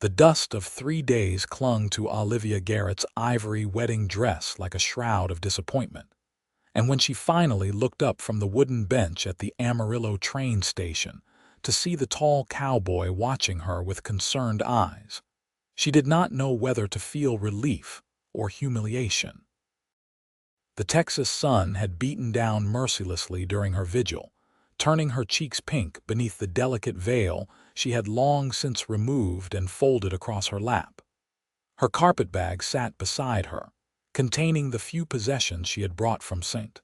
The dust of 3 days clung to Olivia Garrett's ivory wedding dress like a shroud of disappointment, and when she finally looked up from the wooden bench at the Amarillo train station to see the tall cowboy watching her with concerned eyes, she did not know whether to feel relief or humiliation. The Texas sun had beaten down mercilessly during her vigil, turning her cheeks pink beneath the delicate veil she had long since removed and folded across her lap. Her carpetbag sat beside her, containing the few possessions she had brought from St.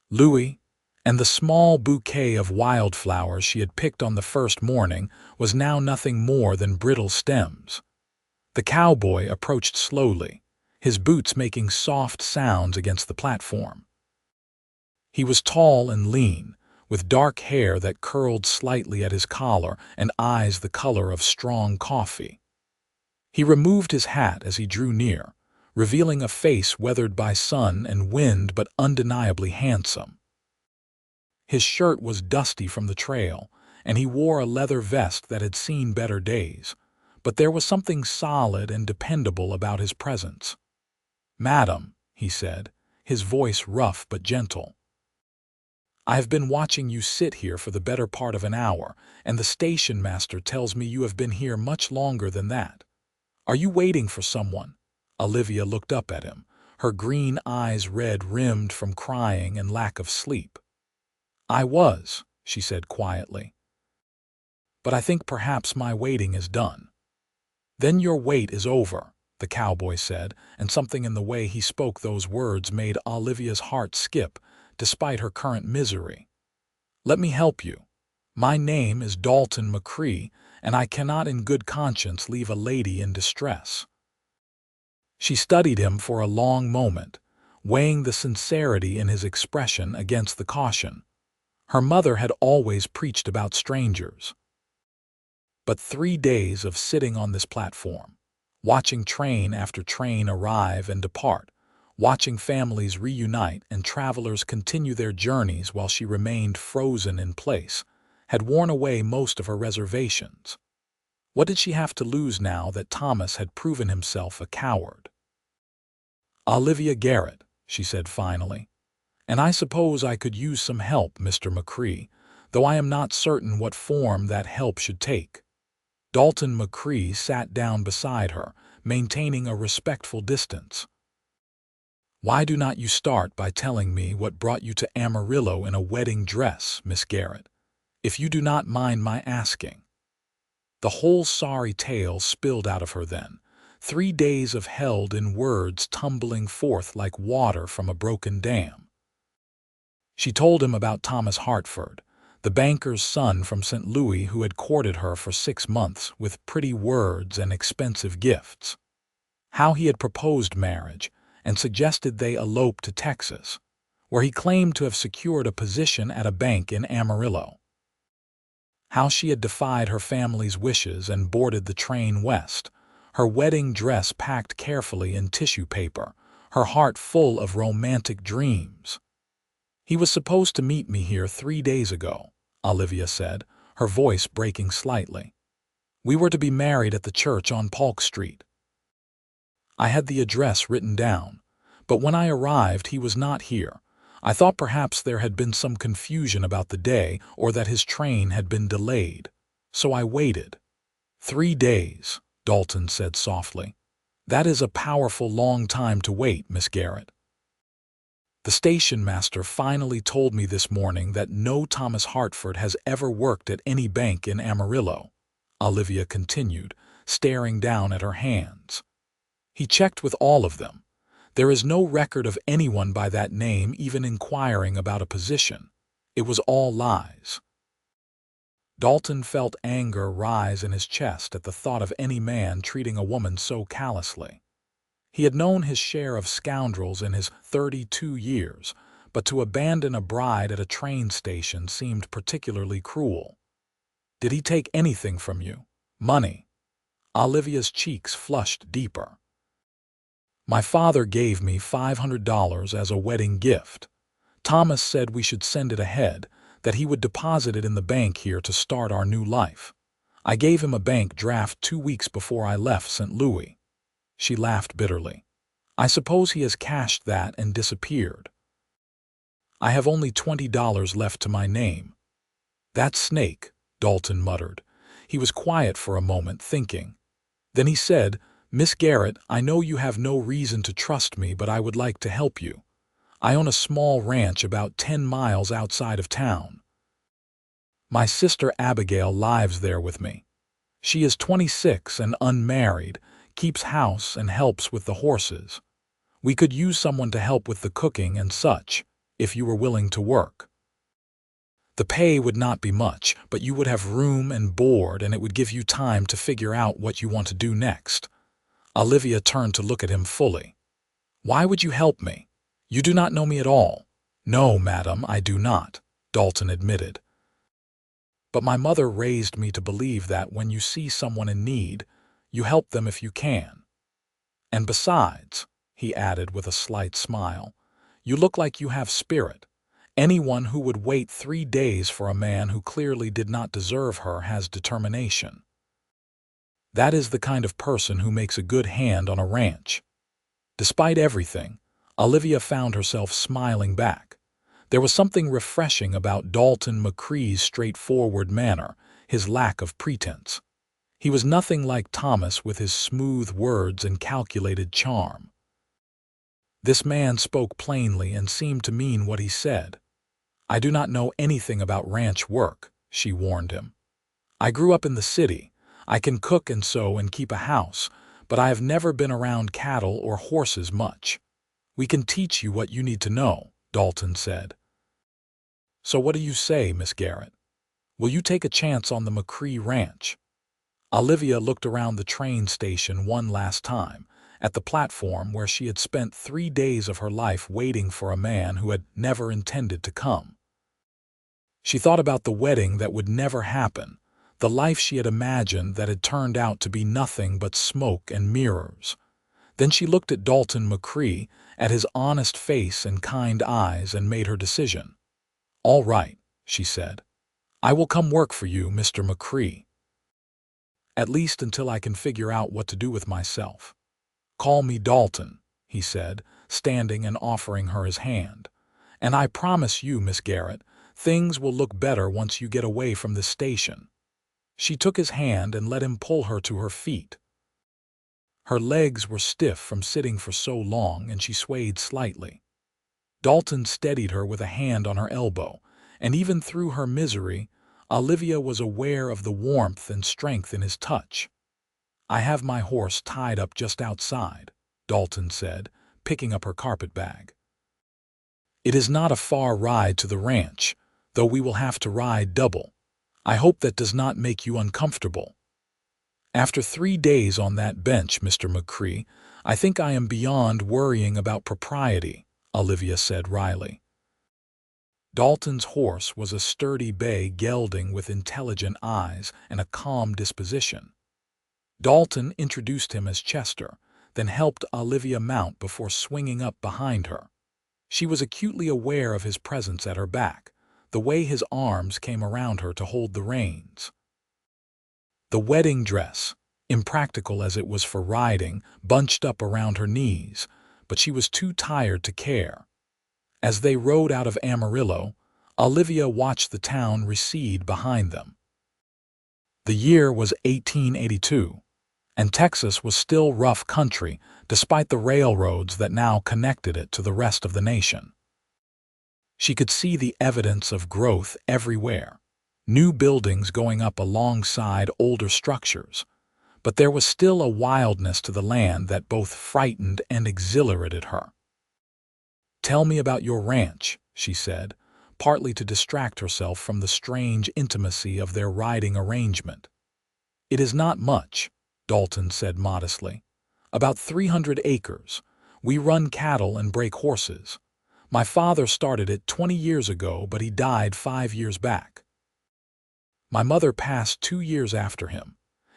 Louis, and the small bouquet of wildflowers she had picked on the first morning was now nothing more than brittle stems. The cowboy approached slowly, his boots making soft sounds against the platform. He was tall and lean, with dark hair that curled slightly at his collar and eyes the color of strong coffee. He removed his hat as he drew near, revealing a face weathered by sun and wind but undeniably handsome. His shirt was dusty from the trail, and he wore a leather vest that had seen better days, but there was something solid and dependable about his presence. "Madam," he said, his voice rough but gentle, "I have been watching you sit here for the better part of an hour, and the station master tells me you have been here much longer than that. Are you waiting for someone?" Olivia looked up at him, her green eyes red-rimmed from crying and lack of sleep. "I was," she said quietly, "but I think perhaps my waiting is done." "Then your wait is over," the cowboy said, and something in the way he spoke those words made Olivia's heart skip, despite her current misery. "Let me help you. My name is Dalton McCrae, and I cannot in good conscience leave a lady in distress." She studied him for a long moment, weighing the sincerity in his expression against the caution. Her mother had always preached about strangers. But 3 days of sitting on this platform, watching train after train arrive and depart, watching families reunite and travelers continue their journeys while she remained frozen in place, had worn away most of her reservations. What did she have to lose now that Thomas had proven himself a coward? "Olivia Garrett," she said finally, "and I suppose I could use some help, Mr. McCrae, though I am not certain what form that help should take." Dalton McCrae sat down beside her, maintaining a respectful distance. "Why do not you start by telling me what brought you to Amarillo in a wedding dress, Miss Garrett, if you do not mind my asking?" The whole sorry tale spilled out of her then, 3 days of held in words tumbling forth like water from a broken dam. She told him about Thomas Hartford, the banker's son from St. Louis who had courted her for 6 months with pretty words and expensive gifts. How he had proposed marriage and suggested they elope to Texas, where he claimed to have secured a position at a bank in Amarillo. How she had defied her family's wishes and boarded the train west, her wedding dress packed carefully in tissue paper, her heart full of romantic dreams. "He was supposed to meet me here 3 days ago," Olivia said, her voice breaking slightly. "We were to be married at the church on Polk Street. I had the address written down, but when I arrived he was not here. I thought perhaps there had been some confusion about the day or that his train had been delayed. So I waited." 3 days, Dalton said softly. "That is a powerful long time to wait, Miss Garrett. The station master finally told me this morning that no Thomas Hartford has ever worked at any bank in Amarillo," Olivia continued, staring down at her hands. "He checked with all of them. There is no record of anyone by that name even inquiring about a position. It was all lies." Dalton felt anger rise in his chest at the thought of any man treating a woman so callously. He had known his share of scoundrels in his 32 years, but to abandon a bride at a train station seemed particularly cruel. "Did he take anything from you? Money?" Olivia's cheeks flushed deeper. "My father gave me $500 as a wedding gift. Thomas said we should send it ahead, that he would deposit it in the bank here to start our new life. I gave him a bank draft 2 weeks before I left St. Louis." She laughed bitterly. "I suppose he has cashed that and disappeared. I have only $20 left to my name." "That snake," Dalton muttered. He was quiet for a moment, thinking. Then he said, "Miss Garrett, I know you have no reason to trust me, but I would like to help you. I own a small ranch about 10 miles outside of town. My sister Abigail lives there with me. She is 26 and unmarried, keeps house and helps with the horses. We could use someone to help with the cooking and such, if you were willing to work. The pay would not be much, but you would have room and board, and it would give you time to figure out what you want to do next." Olivia turned to look at him fully. "Why would you help me? You do not know me at all." "No, madam, I do not," Dalton admitted. "But my mother raised me to believe that when you see someone in need, you help them if you can. And besides," he added with a slight smile, "you look like you have spirit. Anyone who would wait 3 days for a man who clearly did not deserve her has determination. That is the kind of person who makes a good hand on a ranch." Despite everything, Olivia found herself smiling back. There was something refreshing about Dalton McCrae's straightforward manner, his lack of pretense. He was nothing like Thomas with his smooth words and calculated charm. This man spoke plainly and seemed to mean what he said. "I do not know anything about ranch work," she warned him. "I grew up in the city. I can cook and sew and keep a house, but I have never been around cattle or horses much." "We can teach you what you need to know," Dalton said. "So what do you say, Miss Garrett? Will you take a chance on the McCrae Ranch?" Olivia looked around the train station one last time, at the platform where she had spent 3 days of her life waiting for a man who had never intended to come. She thought about the wedding that would never happen, the life she had imagined that had turned out to be nothing but smoke and mirrors. Then she looked at Dalton McCrae, at his honest face and kind eyes, and made her decision. "All right," she said. "I will come work for you, Mr. McCrae. At least until I can figure out what to do with myself. Call me Dalton," he said, standing and offering her his hand. "And I promise you, Miss Garrett, things will look better once you get away from this station." She took his hand and let him pull her to her feet. Her legs were stiff from sitting for so long, and she swayed slightly. Dalton steadied her with a hand on her elbow, and even through her misery, Olivia was aware of the warmth and strength in his touch. "I have my horse tied up just outside," Dalton said, picking up her carpet bag. "It is not a far ride to the ranch, though we will have to ride double. I hope that does not make you uncomfortable." "After 3 days on that bench, Mr. McCrae, I think I am beyond worrying about propriety," Olivia said wryly. Dalton's horse was a sturdy bay gelding with intelligent eyes and a calm disposition. Dalton introduced him as Chester, then helped Olivia mount before swinging up behind her. She was acutely aware of his presence at her back, the way his arms came around her to hold the reins. The wedding dress, impractical as it was for riding, bunched up around her knees, but she was too tired to care. As they rode out of Amarillo, Olivia watched the town recede behind them. The year was 1882, and Texas was still rough country despite the railroads that now connected it to the rest of the nation. She could see the evidence of growth everywhere, new buildings going up alongside older structures, but there was still a wildness to the land that both frightened and exhilarated her. "Tell me about your ranch," she said, partly to distract herself from the strange intimacy of their riding arrangement. "It is not much," Dalton said modestly. "About 300 acres. We run cattle and break horses. My father started it 20 years ago, but he died 5 years back. My mother passed 2 years after him.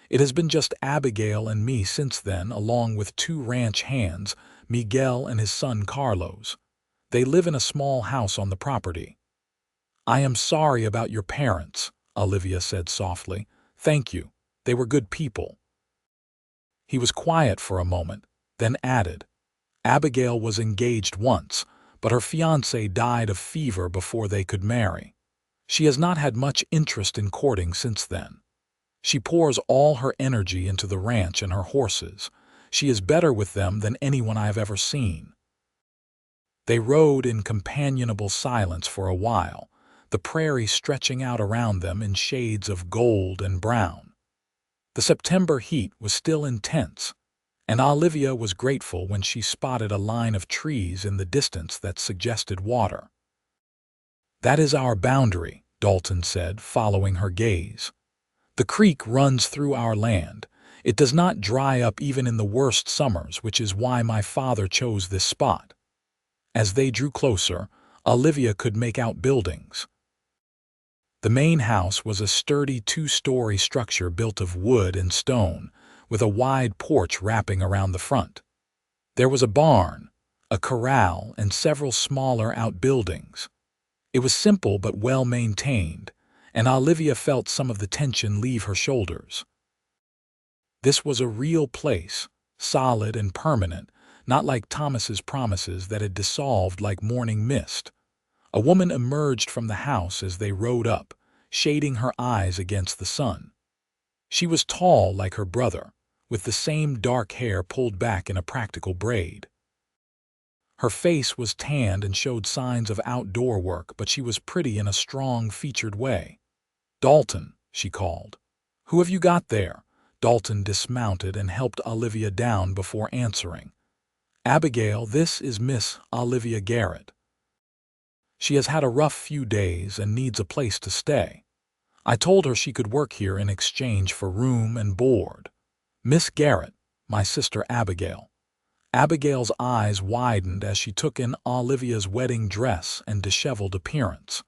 It has been just Abigail and me since then, along with 2 ranch hands, Miguel and his son Carlos. They live in a small house on the property." "I am sorry about your parents," Olivia said softly. "Thank you," They were good people. He was quiet for a moment, then added, Abigail was engaged once, but her fiancé died of fever before they could marry. She has not had much interest in courting since then. She pours all her energy into the ranch and her horses. She is better with them than anyone I have ever seen. They rode in companionable silence for a while, the prairie stretching out around them in shades of gold and brown. The September heat was still intense, and Olivia was grateful when she spotted a line of trees in the distance that suggested water. That is our boundary, Dalton said, following her gaze. The creek runs through our land. It does not dry up even in the worst summers, which is why my father chose this spot. As they drew closer, Olivia could make out buildings. The main house was a sturdy two-story structure built of wood and stone, with a wide porch wrapping around the front. There was a barn, a corral, and several smaller outbuildings. It was simple but well-maintained, and Olivia felt some of the tension leave her shoulders. This was a real place, solid and permanent, not like Thomas's promises that had dissolved like morning mist. A woman emerged from the house as they rode up, shading her eyes against the sun. She was tall like her brother, with the same dark hair pulled back in a practical braid. Her face was tanned and showed signs of outdoor work, but she was pretty in a strong, featured way. Dalton, she called. Who have you got there? Dalton dismounted and helped Olivia down before answering. Abigail, this is Miss Olivia Garrett. She has had a rough few days and needs a place to stay. I told her she could work here in exchange for room and board. Miss Garrett, my sister Abigail. Abigail's eyes widened as she took in Olivia's wedding dress and disheveled appearance.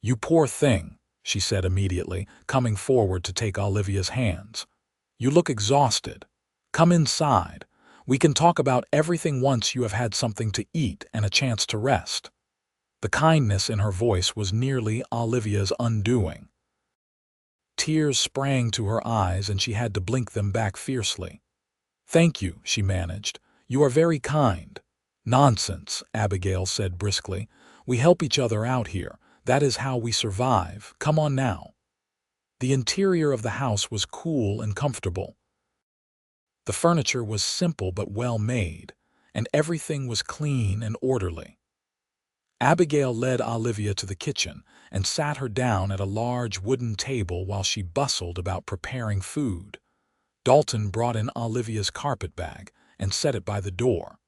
You poor thing, she said immediately, coming forward to take Olivia's hands. You look exhausted. Come inside. We can talk about everything once you have had something to eat and a chance to rest. The kindness in her voice was nearly Olivia's undoing. Tears sprang to her eyes and she had to blink them back fiercely. Thank you, she managed. You are very kind. Nonsense, Abigail said briskly. We help each other out here. That is how we survive. Come on now. The interior of the house was cool and comfortable. The furniture was simple but well made, and everything was clean and orderly. Abigail led Olivia to the kitchen and sat her down at a large wooden table while she bustled about preparing food. Dalton brought in Olivia's carpet bag and set it by the door.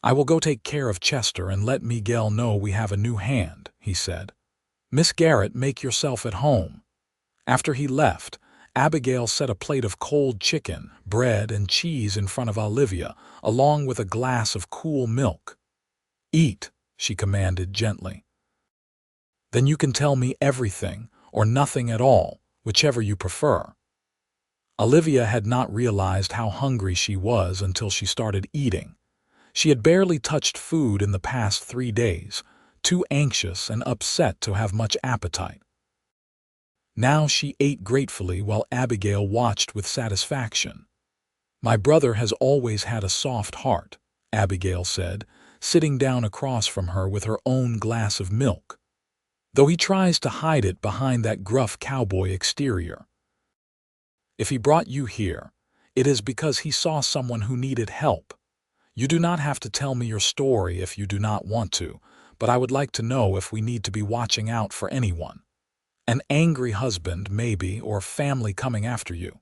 I will go take care of Chester and let Miguel know we have a new hand, he said. Miss Garrett, make yourself at home. After he left, Abigail set a plate of cold chicken, bread, and cheese in front of Olivia, along with a glass of cool milk. Eat, she commanded gently. Then you can tell me everything, or nothing at all, whichever you prefer. Olivia had not realized how hungry she was until she started eating. She had barely touched food in the past 3 days, too anxious and upset to have much appetite. Now she ate gratefully while Abigail watched with satisfaction. My brother has always had a soft heart, Abigail said, sitting down across from her with her own glass of milk, though he tries to hide it behind that gruff cowboy exterior. If he brought you here, it is because he saw someone who needed help. You do not have to tell me your story if you do not want to, but I would like to know if we need to be watching out for anyone. An angry husband, maybe, or family coming after you.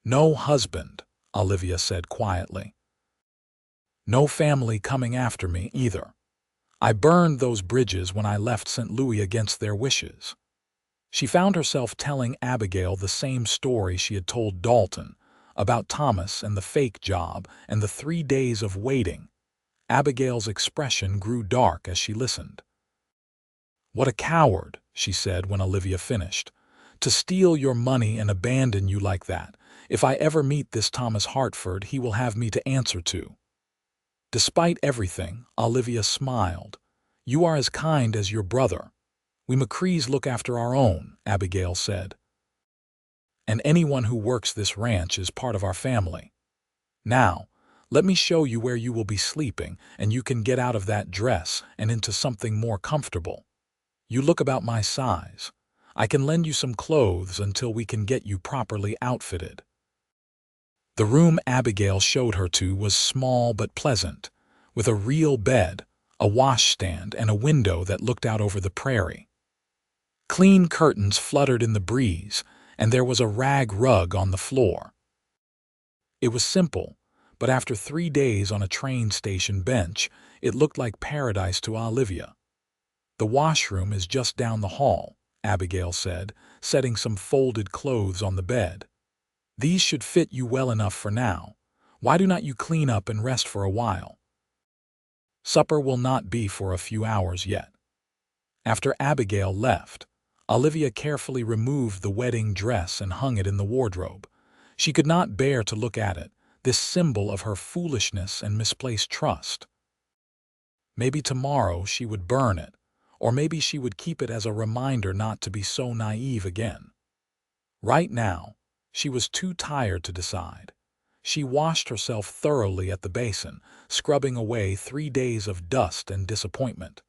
No husband, Olivia said quietly. No family coming after me either. I burned those bridges when I left St. Louis against their wishes. She found herself telling Abigail the same story she had told Dalton, about Thomas and the fake job and the 3 days of waiting. Abigail's expression grew dark as she listened. What a coward, she said when Olivia finished, to steal your money and abandon you like that. If I ever meet this Thomas Hartford, he will have me to answer to. Despite everything, Olivia smiled. You are as kind as your brother. We McCraes look after our own, Abigail said. and anyone who works this ranch is part of our family. Now, let me show you where you will be sleeping, and you can get out of that dress and into something more comfortable. You look about my size. I can lend you some clothes until we can get you properly outfitted." The room Abigail showed her to was small but pleasant, with a real bed, a washstand, and a window that looked out over the prairie. Clean curtains fluttered in the breeze, and there was a rag rug on the floor. It was simple, but after 3 days on a train station bench, it looked like paradise to Olivia. "The washroom is just down the hall," Abigail said, setting some folded clothes on the bed. "These should fit you well enough for now. Why do not you clean up and rest for a while? Supper will not be for a few hours yet." After Abigail left, Olivia carefully removed the wedding dress and hung it in the wardrobe. She could not bear to look at it, this symbol of her foolishness and misplaced trust. Maybe tomorrow she would burn it, or maybe she would keep it as a reminder not to be so naive again. Right now, she was too tired to decide. She washed herself thoroughly at the basin, scrubbing away 3 days of dust and disappointment.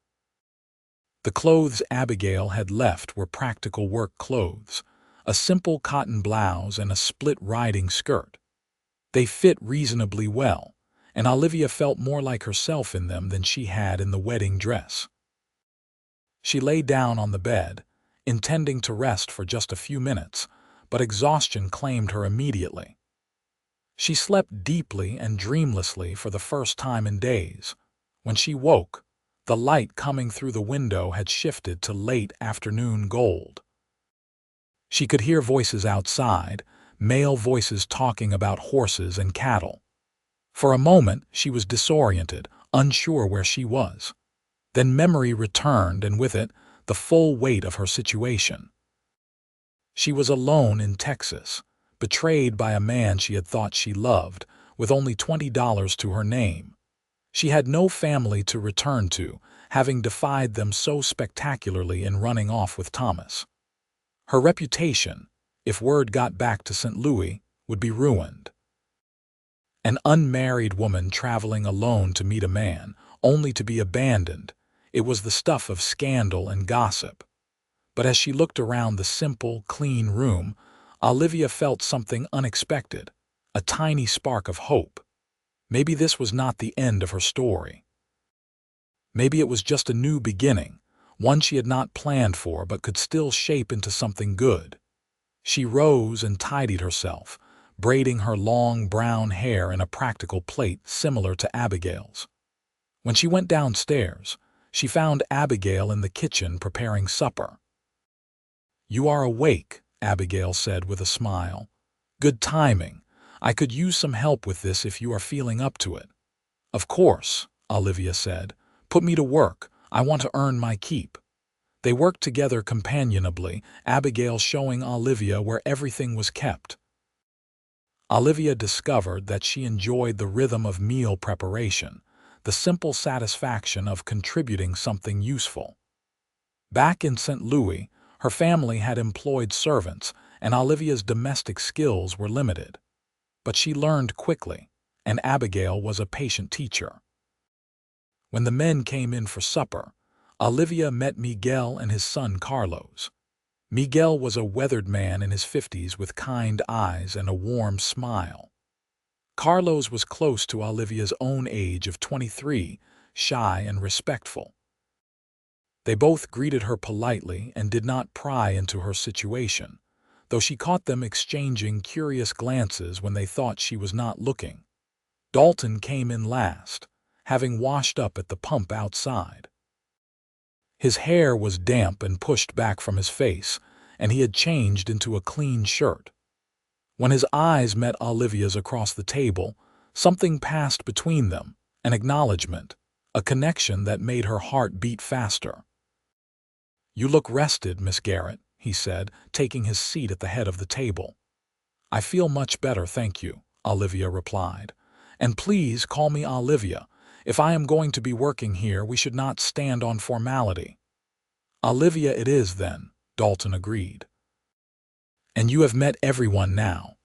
The clothes Abigail had left were practical work clothes, a simple cotton blouse and a split riding skirt. They fit reasonably well, and Olivia felt more like herself in them than she had in the wedding dress. She lay down on the bed, intending to rest for just a few minutes, but exhaustion claimed her immediately. She slept deeply and dreamlessly for the first time in days. When she woke, the light coming through the window had shifted to late afternoon gold. She could hear voices outside, male voices talking about horses and cattle. For a moment, she was disoriented, unsure where she was. Then memory returned, and with it, the full weight of her situation. She was alone in Texas, betrayed by a man she had thought she loved, with only $20 to her name. She had no family to return to, having defied them so spectacularly in running off with Thomas. Her reputation, if word got back to St. Louis, would be ruined. An unmarried woman traveling alone to meet a man, only to be abandoned, it was the stuff of scandal and gossip. But as she looked around the simple, clean room, Olivia felt something unexpected, a tiny spark of hope. Maybe this was not the end of her story. Maybe it was just a new beginning, one she had not planned for but could still shape into something good. She rose and tidied herself, braiding her long brown hair in a practical plait similar to Abigail's. When she went downstairs, she found Abigail in the kitchen preparing supper. "You are awake," Abigail said with a smile. "Good timing. I could use some help with this if you are feeling up to it." "Of course," Olivia said. "Put me to work. I want to earn my keep." They worked together companionably, Abigail showing Olivia where everything was kept. Olivia discovered that she enjoyed the rhythm of meal preparation, the simple satisfaction of contributing something useful. Back in St. Louis, her family had employed servants, and Olivia's domestic skills were limited. But she learned quickly, and Abigail was a patient teacher. When the men came in for supper, Olivia met Miguel and his son Carlos. Miguel was a weathered man in his 50s with kind eyes and a warm smile. Carlos was close to Olivia's own age of 23, shy and respectful. They both greeted her politely and did not pry into her situation, though she caught them exchanging curious glances when they thought she was not looking. Dalton came in last, having washed up at the pump outside. His hair was damp and pushed back from his face, and he had changed into a clean shirt. When his eyes met Olivia's across the table, something passed between them, an acknowledgement, a connection that made her heart beat faster. "You look rested, Miss Garrett," he said, taking his seat at the head of the table. "I feel much better, thank you," Olivia replied. "And please call me Olivia. If I am going to be working here, we should not stand on formality." "Olivia it is, then," Dalton agreed. And you have met everyone now.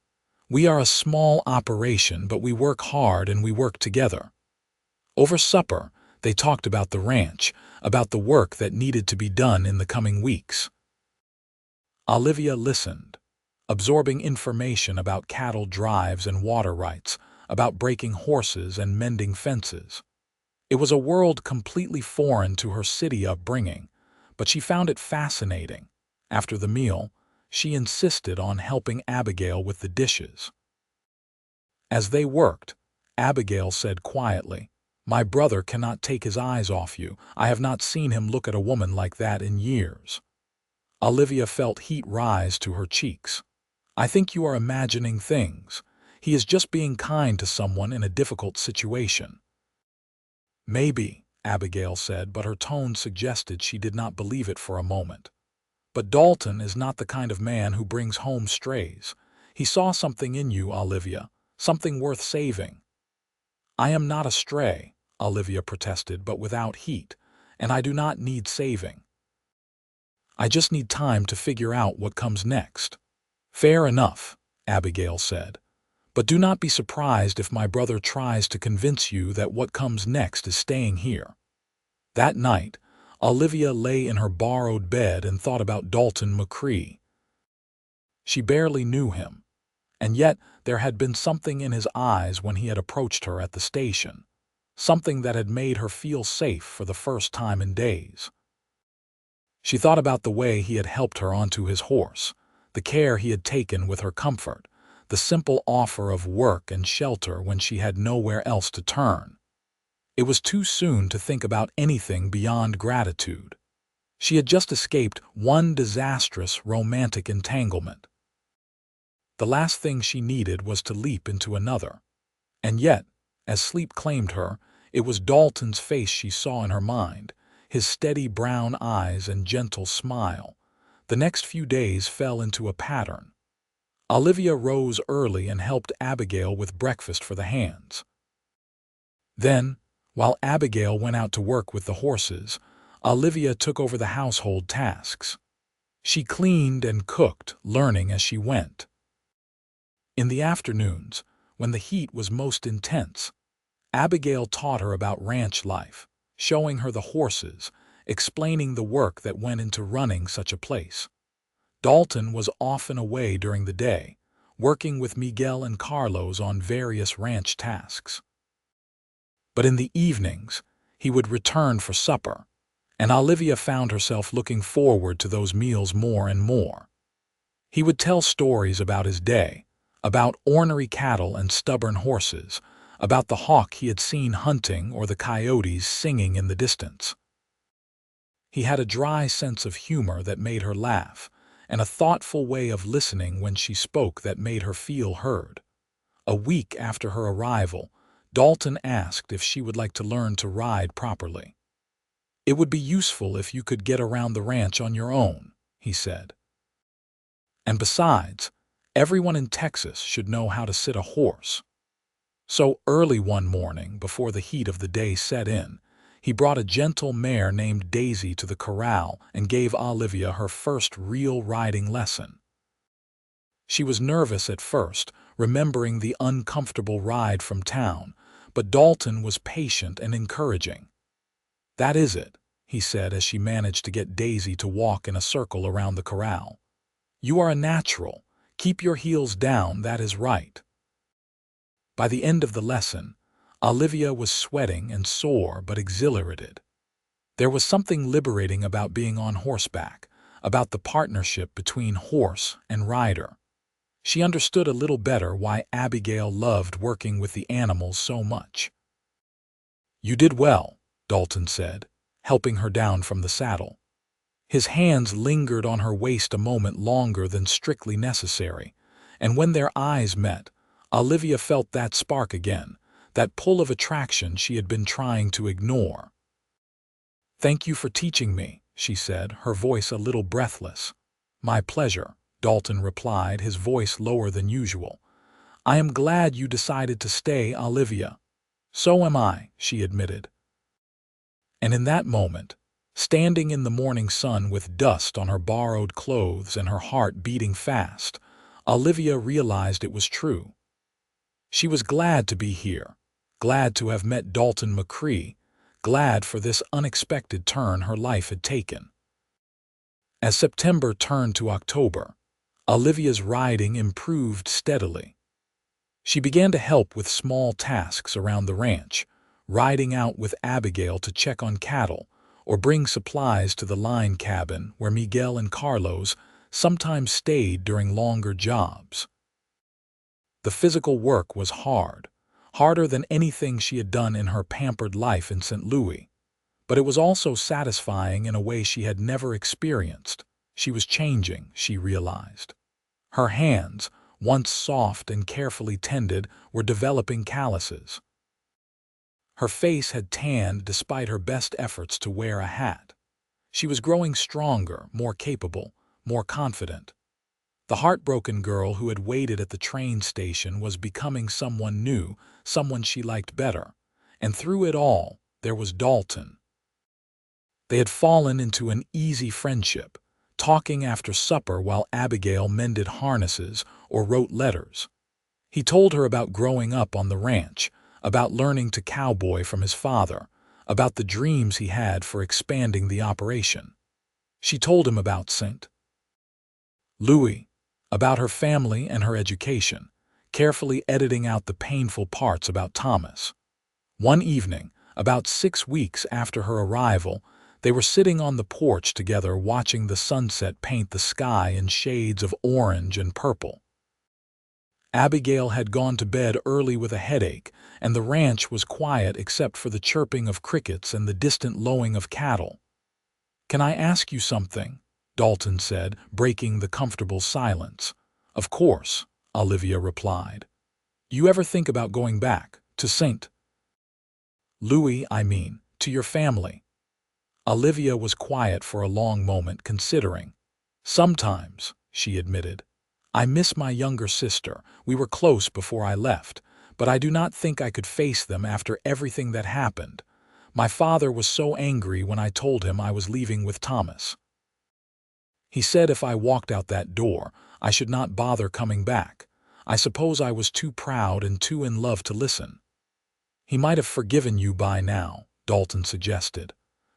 We are a small operation, but we work hard and we work together." Over supper, they talked about the ranch, about the work that needed to be done in the coming weeks. Olivia listened, absorbing information about cattle drives and water rights, about breaking horses and mending fences. It was a world completely foreign to her city upbringing, but she found it fascinating. After the meal, she insisted on helping Abigail with the dishes. As they worked, Abigail said quietly, "My brother cannot take his eyes off you. I have not seen him look at a woman like that in years." Olivia felt heat rise to her cheeks. "I think you are imagining things. He is just being kind to someone in a difficult situation." "Maybe," Abigail said, but her tone suggested she did not believe it for a moment. "But Dalton is not the kind of man who brings home strays. He saw something in you, Olivia, something worth saving." "I am not a stray," Olivia protested, but without heat, "and I do not need saving. I just need time to figure out what comes next." "Fair enough," Abigail said. "But do not be surprised if my brother tries to convince you that what comes next is staying here." That night, Olivia lay in her borrowed bed and thought about Dalton McCrae. She barely knew him, and yet there had been something in his eyes when he had approached her at the station, something that had made her feel safe for the first time in days. She thought about the way he had helped her onto his horse, the care he had taken with her comfort, the simple offer of work and shelter when she had nowhere else to turn. It was too soon to think about anything beyond gratitude. She had just escaped one disastrous romantic entanglement. The last thing she needed was to leap into another. And yet, as sleep claimed her, it was Dalton's face she saw in her mind, his steady brown eyes and gentle smile. The next few days fell into a pattern. Olivia rose early and helped Abigail with breakfast for the hands. Then, while Abigail went out to work with the horses, Olivia took over the household tasks. She cleaned and cooked, learning as she went. In the afternoons, when the heat was most intense, Abigail taught her about ranch life, showing her the horses, explaining the work that went into running such a place. Dalton was often away during the day, working with Miguel and Carlos on various ranch tasks. But in the evenings, he would return for supper, and Olivia found herself looking forward to those meals more and more. He would tell stories about his day, about ornery cattle and stubborn horses, about the hawk he had seen hunting or the coyotes singing in the distance. He had a dry sense of humor that made her laugh, and a thoughtful way of listening when she spoke that made her feel heard. A week after her arrival, Dalton asked if she would like to learn to ride properly. "It would be useful if you could get around the ranch on your own," he said. "And besides, everyone in Texas should know how to sit a horse." So early one morning, before the heat of the day set in, he brought a gentle mare named Daisy to the corral and gave Olivia her first real riding lesson. She was nervous at first, remembering the uncomfortable ride from town, but Dalton was patient and encouraging. "That is it," he said as she managed to get Daisy to walk in a circle around the corral. "You are a natural. Keep your heels down, that is right." By the end of the lesson, Olivia was sweating and sore but exhilarated. There was something liberating about being on horseback, about the partnership between horse and rider. She understood a little better why Abigail loved working with the animals so much. "You did well," Dalton said, helping her down from the saddle. His hands lingered on her waist a moment longer than strictly necessary, and when their eyes met, Olivia felt that spark again, that pull of attraction she had been trying to ignore. "Thank you for teaching me," she said, her voice a little breathless. "My pleasure," Dalton replied, his voice lower than usual. "I am glad you decided to stay, Olivia." "So am I," she admitted. And in that moment, standing in the morning sun with dust on her borrowed clothes and her heart beating fast, Olivia realized it was true. She was glad to be here, glad to have met Dalton McCrae, glad for this unexpected turn her life had taken. As September turned to October, Olivia's riding improved steadily. She began to help with small tasks around the ranch, riding out with Abigail to check on cattle or bring supplies to the line cabin where Miguel and Carlos sometimes stayed during longer jobs. The physical work was hard, harder than anything she had done in her pampered life in St. Louis, but it was also satisfying in a way she had never experienced. She was changing, she realized. Her hands, once soft and carefully tended, were developing calluses. Her face had tanned despite her best efforts to wear a hat. She was growing stronger, more capable, more confident. The heartbroken girl who had waited at the train station was becoming someone new, someone she liked better. And through it all, there was Dalton. They had fallen into an easy friendship, talking after supper while Abigail mended harnesses or wrote letters. He told her about growing up on the ranch, about learning to cowboy from his father, about the dreams he had for expanding the operation. She told him about St. Louis, about her family and her education, carefully editing out the painful parts about Thomas. One evening, about 6 weeks after her arrival, they were sitting on the porch together watching the sunset paint the sky in shades of orange and purple. Abigail had gone to bed early with a headache, and the ranch was quiet except for the chirping of crickets and the distant lowing of cattle. "Can I ask you something?" Dalton said, breaking the comfortable silence. "Of course," Olivia replied. "You ever think about going back to St. Louis, to your family?" Olivia was quiet for a long moment, considering. "Sometimes," she admitted. "I miss my younger sister. We were close before I left, but I do not think I could face them after everything that happened. My father was so angry when I told him I was leaving with Thomas. He said if I walked out that door, I should not bother coming back. I suppose I was too proud and too in love to listen." "He might have forgiven you by now," Dalton suggested.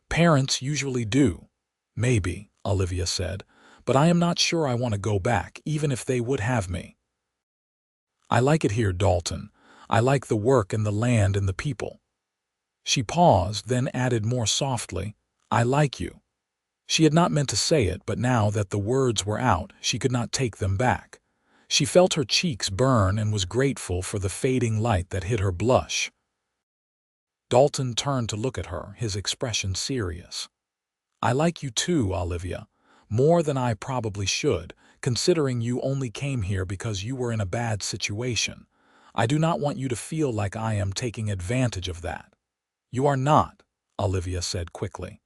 "Parents usually do." "Maybe," Olivia said, "but I am not sure I want to go back, even if they would have me. I like it here, Dalton. I like the work and the land and the people." She paused, then added more softly, "I like you." She had not meant to say it, but now that the words were out, she could not take them back. She felt her cheeks burn and was grateful for the fading light that hid her blush. Dalton turned to look at her, his expression serious. "I like you too, Olivia, more than I probably should, considering you only came here because you were in a bad situation. I do not want you to feel like I am taking advantage of that." "You are not," Olivia said quickly.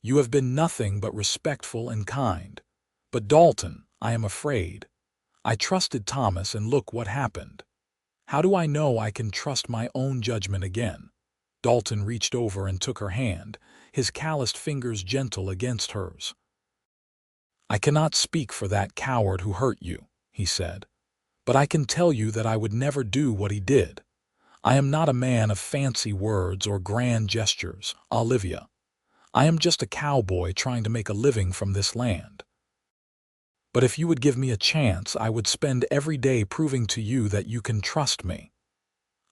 "You have been nothing but respectful and kind. But Dalton, I am afraid. I trusted Thomas and look what happened. How do I know I can trust my own judgment again?" Dalton reached over and took her hand, his calloused fingers gentle against hers. "I cannot speak for that coward who hurt you," he said, "but I can tell you that I would never do what he did. I am not a man of fancy words or grand gestures, Olivia. I am just a cowboy trying to make a living from this land. But if you would give me a chance, I would spend every day proving to you that you can trust me."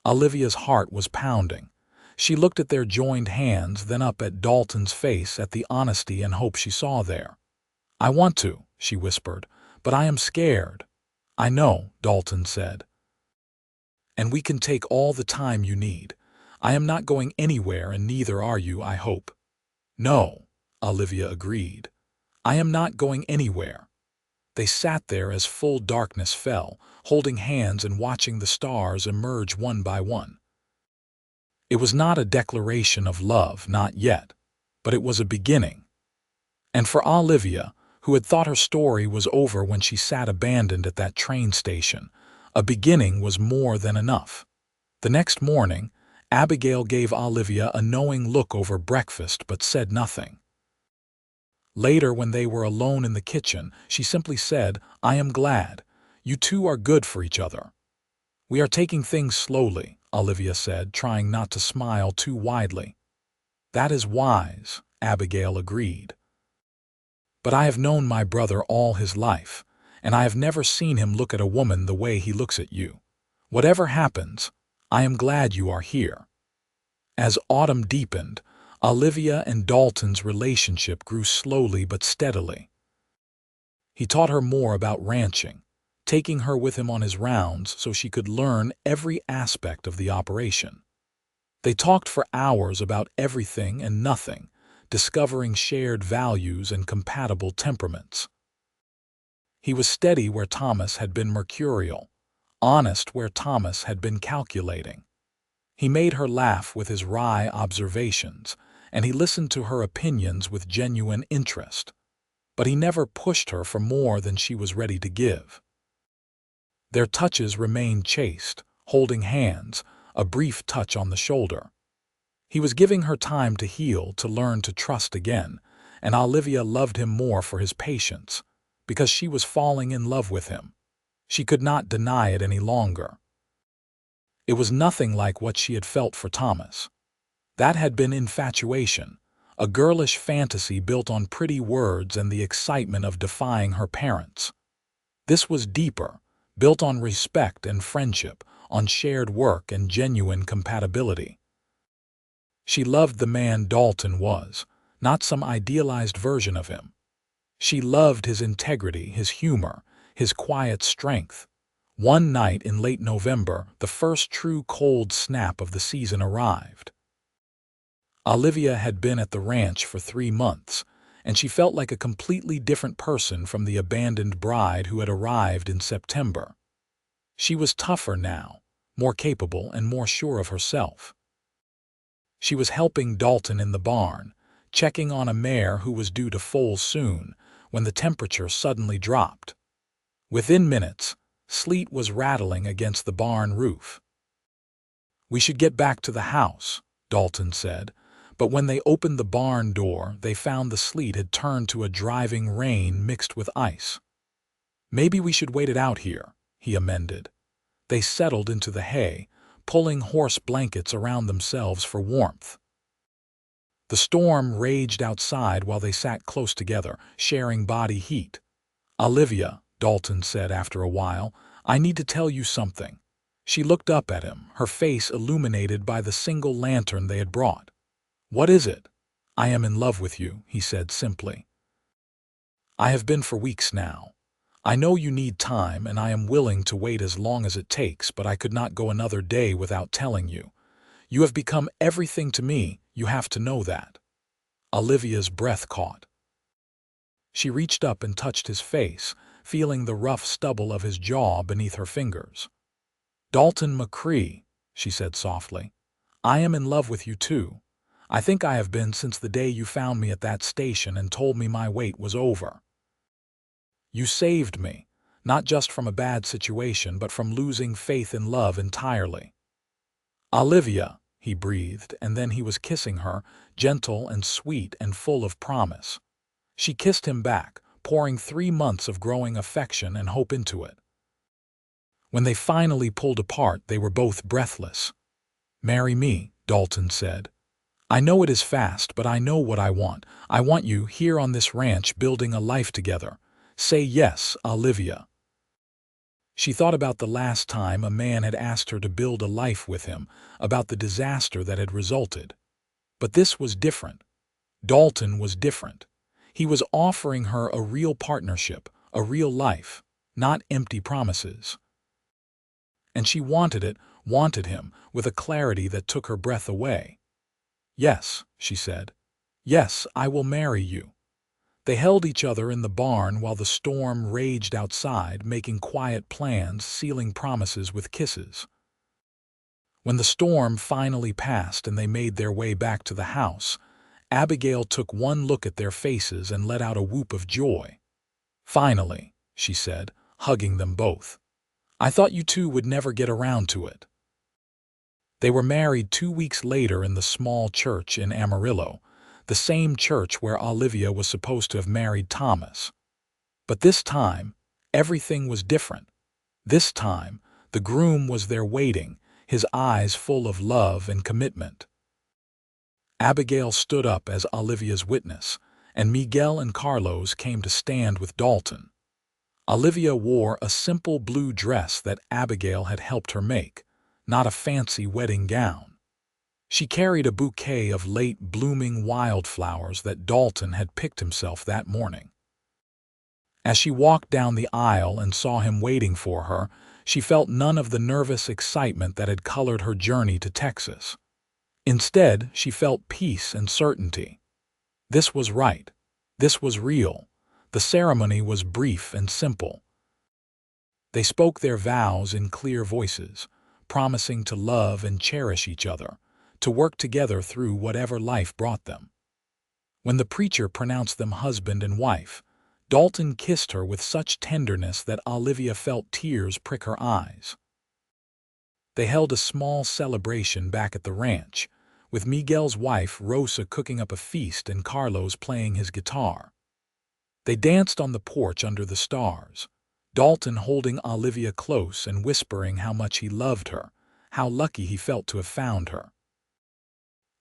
Olivia's heart was pounding. She looked at their joined hands, then up at Dalton's face at the honesty and hope she saw there. "I want to," she whispered, "but I am scared." "I know," Dalton said. "And we can take all the time you need. I am not going anywhere, and neither are you, I hope." "No," Olivia agreed. "I am not going anywhere." They sat there as full darkness fell, holding hands and watching the stars emerge one by one. It was not a declaration of love, not yet, but it was a beginning. And for Olivia, who had thought her story was over when she sat abandoned at that train station, a beginning was more than enough. The next morning, Abigail gave Olivia a knowing look over breakfast but said nothing. Later, when they were alone in the kitchen, she simply said, "I am glad. You two are good for each other." "We are taking things slowly," Olivia said, trying not to smile too widely. "That is wise," Abigail agreed. "But I have known my brother all his life, and I have never seen him look at a woman the way he looks at you. Whatever happens, I am glad you are here." As autumn deepened, Olivia and Dalton's relationship grew slowly but steadily. He taught her more about ranching, taking her with him on his rounds so she could learn every aspect of the operation. They talked for hours about everything and nothing, discovering shared values and compatible temperaments. He was steady where Thomas had been mercurial, honest where Thomas had been calculating. He made her laugh with his wry observations, and he listened to her opinions with genuine interest. But he never pushed her for more than she was ready to give. Their touches remained chaste, holding hands, a brief touch on the shoulder. He was giving her time to heal, to learn to trust again, and Olivia loved him more for his patience, because she was falling in love with him. She could not deny it any longer. It was nothing like what she had felt for Thomas. That had been infatuation, a girlish fantasy built on pretty words and the excitement of defying her parents. This was deeper, built on respect and friendship, on shared work and genuine compatibility. She loved the man Dalton was, not some idealized version of him. She loved his integrity, his humor, his quiet strength. One night in late November, the first true cold snap of the season arrived. Olivia had been at the ranch for 3 months, and she felt like a completely different person from the abandoned bride who had arrived in September. She was tougher now, more capable and more sure of herself. She was helping Dalton in the barn, checking on a mare who was due to foal soon, when the temperature suddenly dropped. Within minutes, sleet was rattling against the barn roof. "We should get back to the house," Dalton said, but when they opened the barn door, they found the sleet had turned to a driving rain mixed with ice. "Maybe we should wait it out here," he amended. They settled into the hay, pulling horse blankets around themselves for warmth. The storm raged outside while they sat close together, sharing body heat. "Olivia," Dalton said after a while, "I need to tell you something." She looked up at him, her face illuminated by the single lantern they had brought. "What is it?" "I am in love with you," he said simply. "I have been for weeks now. I know you need time, and I am willing to wait as long as it takes, but I could not go another day without telling you. You have become everything to me, you have to know that." Olivia's breath caught. She reached up and touched his face, feeling the rough stubble of his jaw beneath her fingers. "Dalton McCrae," she said softly, "I am in love with you too. I think I have been since the day you found me at that station and told me my wait was over. You saved me, not just from a bad situation, but from losing faith in love entirely." "Olivia," he breathed, and then he was kissing her, gentle and sweet and full of promise. She kissed him back, pouring 3 months of growing affection and hope into it. When they finally pulled apart, they were both breathless. "Marry me," Dalton said. "I know it is fast, but I know what I want. I want you here on this ranch building a life together. Say yes, Olivia." She thought about the last time a man had asked her to build a life with him, about the disaster that had resulted. But this was different. Dalton was different. He was offering her a real partnership, a real life, not empty promises. And she wanted it, wanted him, with a clarity that took her breath away. "Yes," she said. "Yes, I will marry you." They held each other in the barn while the storm raged outside, making quiet plans, sealing promises with kisses. When the storm finally passed and they made their way back to the house, Abigail took one look at their faces and let out a whoop of joy. "Finally," she said, hugging them both. "I thought you two would never get around to it." They were married 2 weeks later in the small church in Amarillo, the same church where Olivia was supposed to have married Thomas. But this time, everything was different. This time, the groom was there waiting, his eyes full of love and commitment. Abigail stood up as Olivia's witness, and Miguel and Carlos came to stand with Dalton. Olivia wore a simple blue dress that Abigail had helped her make, not a fancy wedding gown. She carried a bouquet of late-blooming wildflowers that Dalton had picked himself that morning. As she walked down the aisle and saw him waiting for her, she felt none of the nervous excitement that had colored her journey to Texas. Instead, she felt peace and certainty. This was right. This was real. The ceremony was brief and simple. They spoke their vows in clear voices, promising to love and cherish each other, to work together through whatever life brought them. When the preacher pronounced them husband and wife, Dalton kissed her with such tenderness that Olivia felt tears prick her eyes. They held a small celebration back at the ranch, with Miguel's wife Rosa cooking up a feast and Carlos playing his guitar. They danced on the porch under the stars, Dalton holding Olivia close and whispering how much he loved her, how lucky he felt to have found her.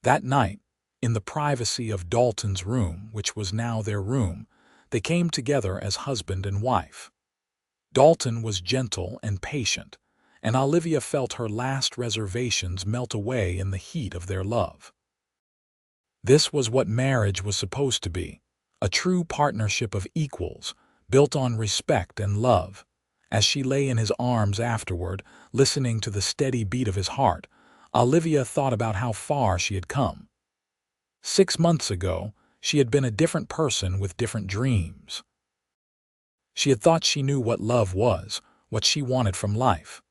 That night, in the privacy of Dalton's room, which was now their room, they came together as husband and wife. Dalton was gentle and patient, and Olivia felt her last reservations melt away in the heat of their love. This was what marriage was supposed to be, a true partnership of equals, built on respect and love. As she lay in his arms afterward, listening to the steady beat of his heart, Olivia thought about how far she had come. 6 months ago, she had been a different person with different dreams. She had thought she knew what love was, what she wanted from life.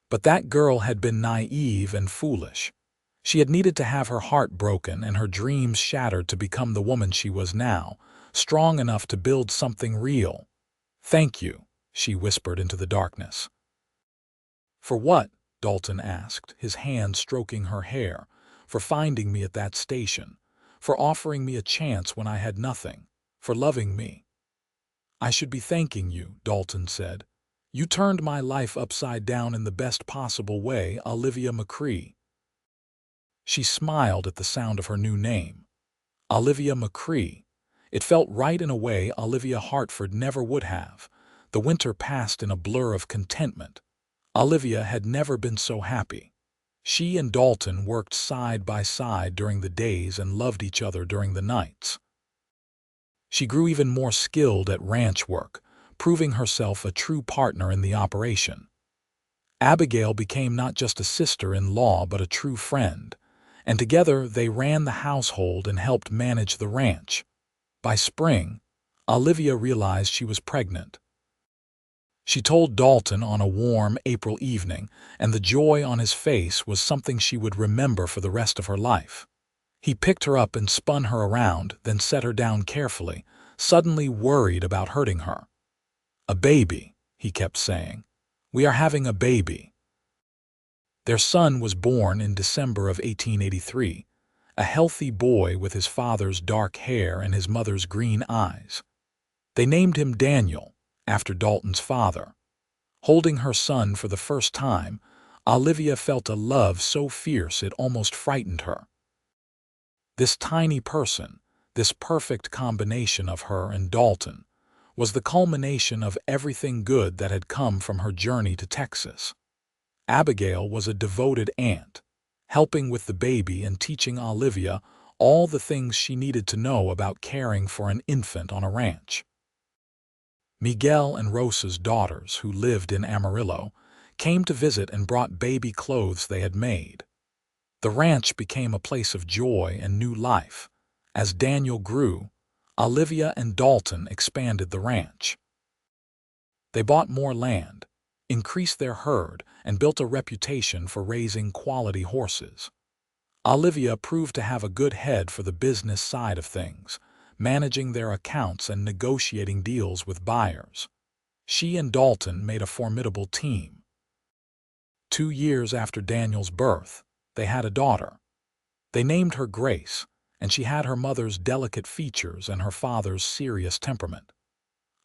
But that girl had been naive and foolish. She had needed to have her heart broken and her dreams shattered to become the woman she was now, strong enough to build something real. "Thank you," she whispered into the darkness. "For what?" Dalton asked, his hand stroking her hair. "For finding me at that station. For offering me a chance when I had nothing. For loving me." "I should be thanking you," Dalton said. "You turned my life upside down in the best possible way, Olivia McCrae." She smiled at the sound of her new name. Olivia McCrae. It felt right in a way Olivia Hartford never would have. The winter passed in a blur of contentment. Olivia had never been so happy. She and Dalton worked side by side during the days and loved each other during the nights. She grew even more skilled at ranch work, proving herself a true partner in the operation. Abigail became not just a sister-in-law but a true friend, and together they ran the household and helped manage the ranch. By spring, Olivia realized she was pregnant. She told Dalton on a warm April evening, and the joy on his face was something she would remember for the rest of her life. He picked her up and spun her around, then set her down carefully, suddenly worried about hurting her. "A baby," he kept saying. "We are having a baby." Their son was born in December of 1883, a healthy boy with his father's dark hair and his mother's green eyes. They named him Daniel, after Dalton's father. Holding her son for the first time, Olivia felt a love so fierce it almost frightened her. This tiny person, this perfect combination of her and Dalton, was the culmination of everything good that had come from her journey to Texas. Abigail was a devoted aunt, helping with the baby and teaching Olivia all the things she needed to know about caring for an infant on a ranch. Miguel and Rosa's daughters, who lived in Amarillo, came to visit and brought baby clothes they had made. The ranch became a place of joy and new life. As Daniel grew, Olivia and Dalton expanded the ranch. They bought more land, increased their herd, and built a reputation for raising quality horses. Olivia proved to have a good head for the business side of things, managing their accounts and negotiating deals with buyers. She and Dalton made a formidable team. 2 years after Daniel's birth, they had a daughter. They named her Grace, and she had her mother's delicate features and her father's serious temperament.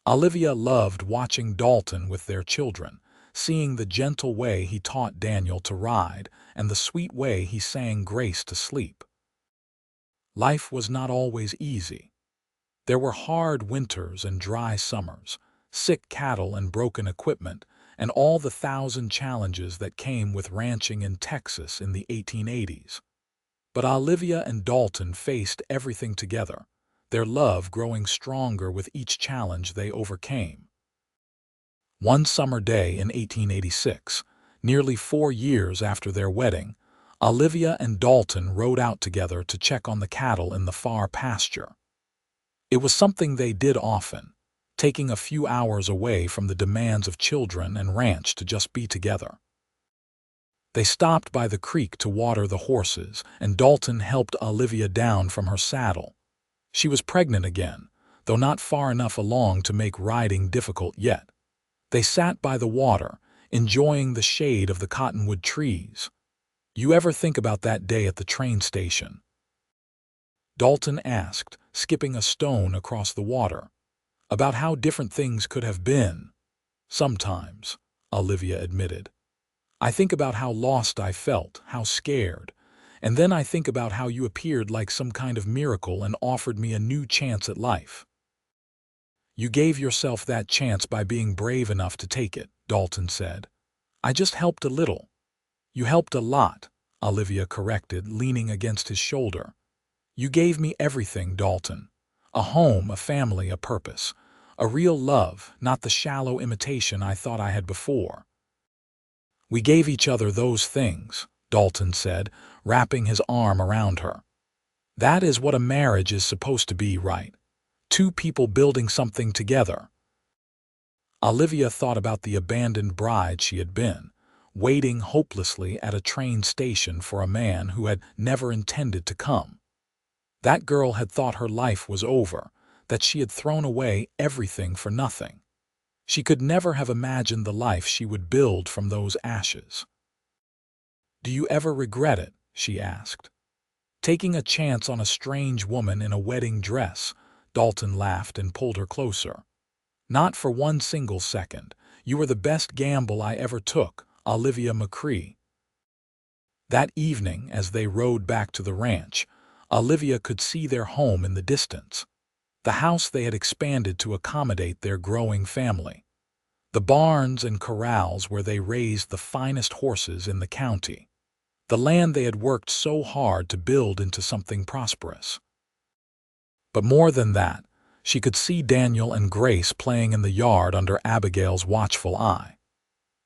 Olivia loved watching Dalton with their children, seeing the gentle way he taught Daniel to ride and the sweet way he sang Grace to sleep. Life was not always easy. There were hard winters and dry summers, sick cattle and broken equipment, and all the thousand challenges that came with ranching in Texas in the 1880s. But Olivia and Dalton faced everything together, their love growing stronger with each challenge they overcame. One summer day in 1886, nearly 4 years after their wedding, Olivia and Dalton rode out together to check on the cattle in the far pasture. It was something they did often, taking a few hours away from the demands of children and ranch to just be together. They stopped by the creek to water the horses, and Dalton helped Olivia down from her saddle. She was pregnant again, though not far enough along to make riding difficult yet. They sat by the water, enjoying the shade of the cottonwood trees. "You ever think about that day at the train station?" Dalton asked, skipping a stone across the water. "About how different things could have been." "Sometimes," Olivia admitted. "I think about how lost I felt, how scared, and then I think about how you appeared like some kind of miracle and offered me a new chance at life." "You gave yourself that chance by being brave enough to take it," Dalton said. "I just helped a little." "You helped a lot," Olivia corrected, leaning against his shoulder. "You gave me everything, Dalton. A home, a family, a purpose. A real love, not the shallow imitation I thought I had before." "We gave each other those things," Dalton said, wrapping his arm around her. "That is what a marriage is supposed to be, right? Two people building something together." Olivia thought about the abandoned bride she had been, waiting hopelessly at a train station for a man who had never intended to come. That girl had thought her life was over, that she had thrown away everything for nothing. She could never have imagined the life she would build from those ashes. "Do you ever regret it?" she asked. "Taking a chance on a strange woman in a wedding dress?" Dalton laughed and pulled her closer. "Not for one single second. You were the best gamble I ever took, Olivia McCrae." That evening, as they rode back to the ranch, Olivia could see their home in the distance. The house they had expanded to accommodate their growing family. The barns and corrals where they raised the finest horses in the county. The land they had worked so hard to build into something prosperous. But more than that, she could see Daniel and Grace playing in the yard under Abigail's watchful eye.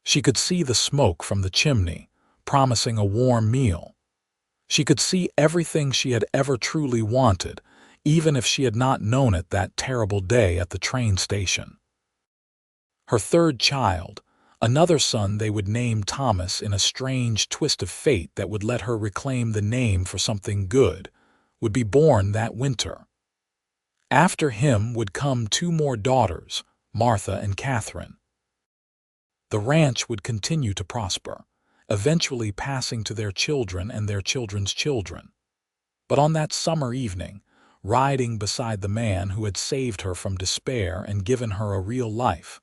She could see the smoke from the chimney, promising a warm meal. She could see everything she had ever truly wanted, even if she had not known it that terrible day at the train station. Her third child, another son they would name Thomas in a strange twist of fate that would let her reclaim the name for something good, would be born that winter. After him would come 2 more daughters, Martha and Catherine. The ranch would continue to prosper, eventually passing to their children and their children's children. But on that summer evening, riding beside the man who had saved her from despair and given her a real life,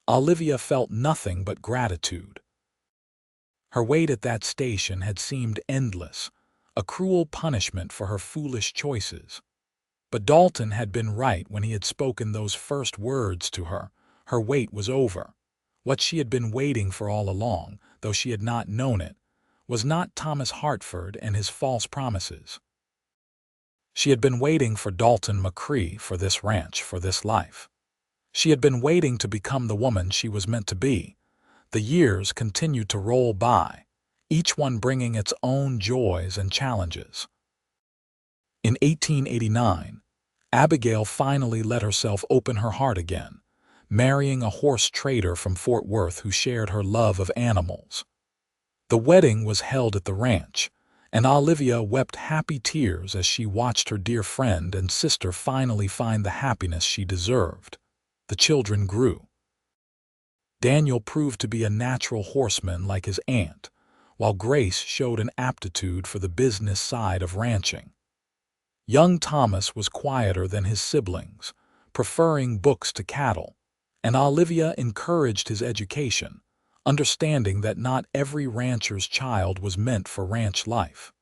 Olivia felt nothing but gratitude. Her wait at that station had seemed endless, a cruel punishment for her foolish choices. But Dalton had been right when he had spoken those first words to her. Her wait was over. What she had been waiting for all along, though she had not known it, was not Thomas Hartford and his false promises. She had been waiting for Dalton McCrae, for this ranch, for this life. She had been waiting to become the woman she was meant to be. The years continued to roll by, each one bringing its own joys and challenges. In 1889, Abigail finally let herself open her heart again, marrying a horse trader from Fort Worth who shared her love of animals. The wedding was held at the ranch, and Olivia wept happy tears as she watched her dear friend and sister finally find the happiness she deserved. The children grew. Daniel proved to be a natural horseman like his aunt, while Grace showed an aptitude for the business side of ranching. Young Thomas was quieter than his siblings, preferring books to cattle, and Olivia encouraged his education, understanding that not every rancher's child was meant for ranch life.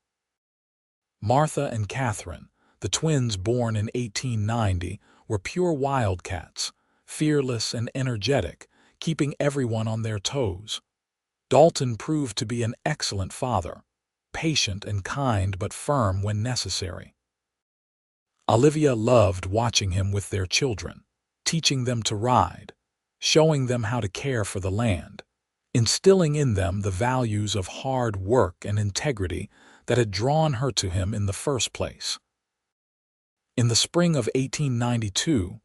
Martha and Catherine, the twins born in 1890, were pure wildcats, fearless and energetic, keeping everyone on their toes. Dalton proved to be an excellent father, patient and kind but firm when necessary. Olivia loved watching him with their children, teaching them to ride, showing them how to care for the land, instilling in them the values of hard work and integrity that had drawn her to him in the first place. In the spring of 1892,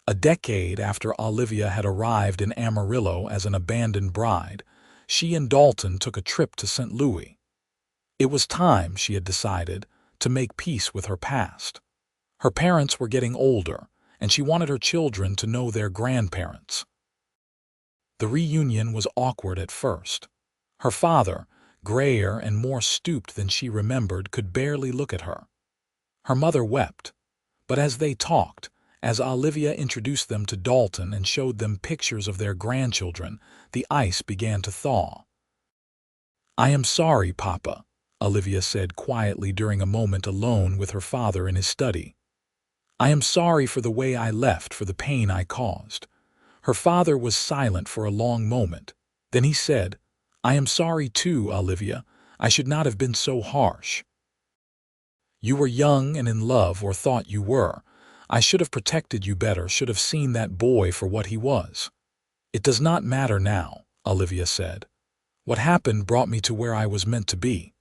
a decade after Olivia had arrived in Amarillo as an abandoned bride, she and Dalton took a trip to St. Louis. It was time, she had decided, to make peace with her past. Her parents were getting older, and she wanted her children to know their grandparents. The reunion was awkward at first. Her father, grayer and more stooped than she remembered, could barely look at her. Her mother wept, but as they talked, as Olivia introduced them to Dalton and showed them pictures of their grandchildren, the ice began to thaw. "I am sorry, Papa," Olivia said quietly during a moment alone with her father in his study. "I am sorry for the way I left, for the pain I caused." Her father was silent for a long moment. Then he said, "I am sorry too, Olivia. I should not have been so harsh. You were young and in love, or thought you were. I should have protected you better, should have seen that boy for what he was." "It does not matter now," Olivia said. "What happened brought me to where I was meant to be.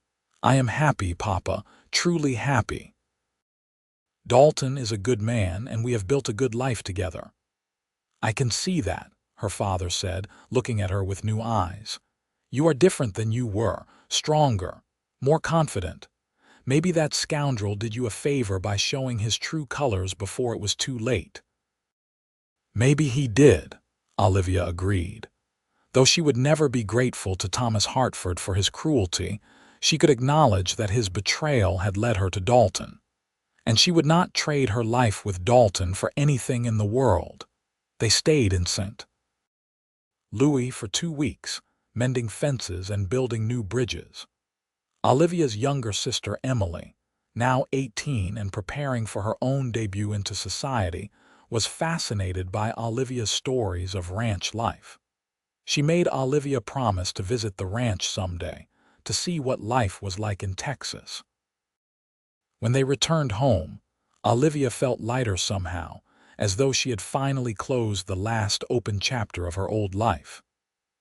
I am happy, Papa, truly happy. Dalton is a good man, and we have built a good life together." "I can see that," her father said, looking at her with new eyes. "You are different than you were, stronger, more confident. Maybe that scoundrel did you a favor by showing his true colors before it was too late." "Maybe he did," Olivia agreed. Though she would never be grateful to Thomas Hartford for his cruelty, she could acknowledge that his betrayal had led her to Dalton. And she would not trade her life with Dalton for anything in the world. They stayed in St. Louis for 2 weeks, mending fences and building new bridges. Olivia's younger sister Emily, now 18 and preparing for her own debut into society, was fascinated by Olivia's stories of ranch life. She made Olivia promise to visit the ranch someday, to see what life was like in Texas. When they returned home, Olivia felt lighter somehow, as though she had finally closed the last open chapter of her old life.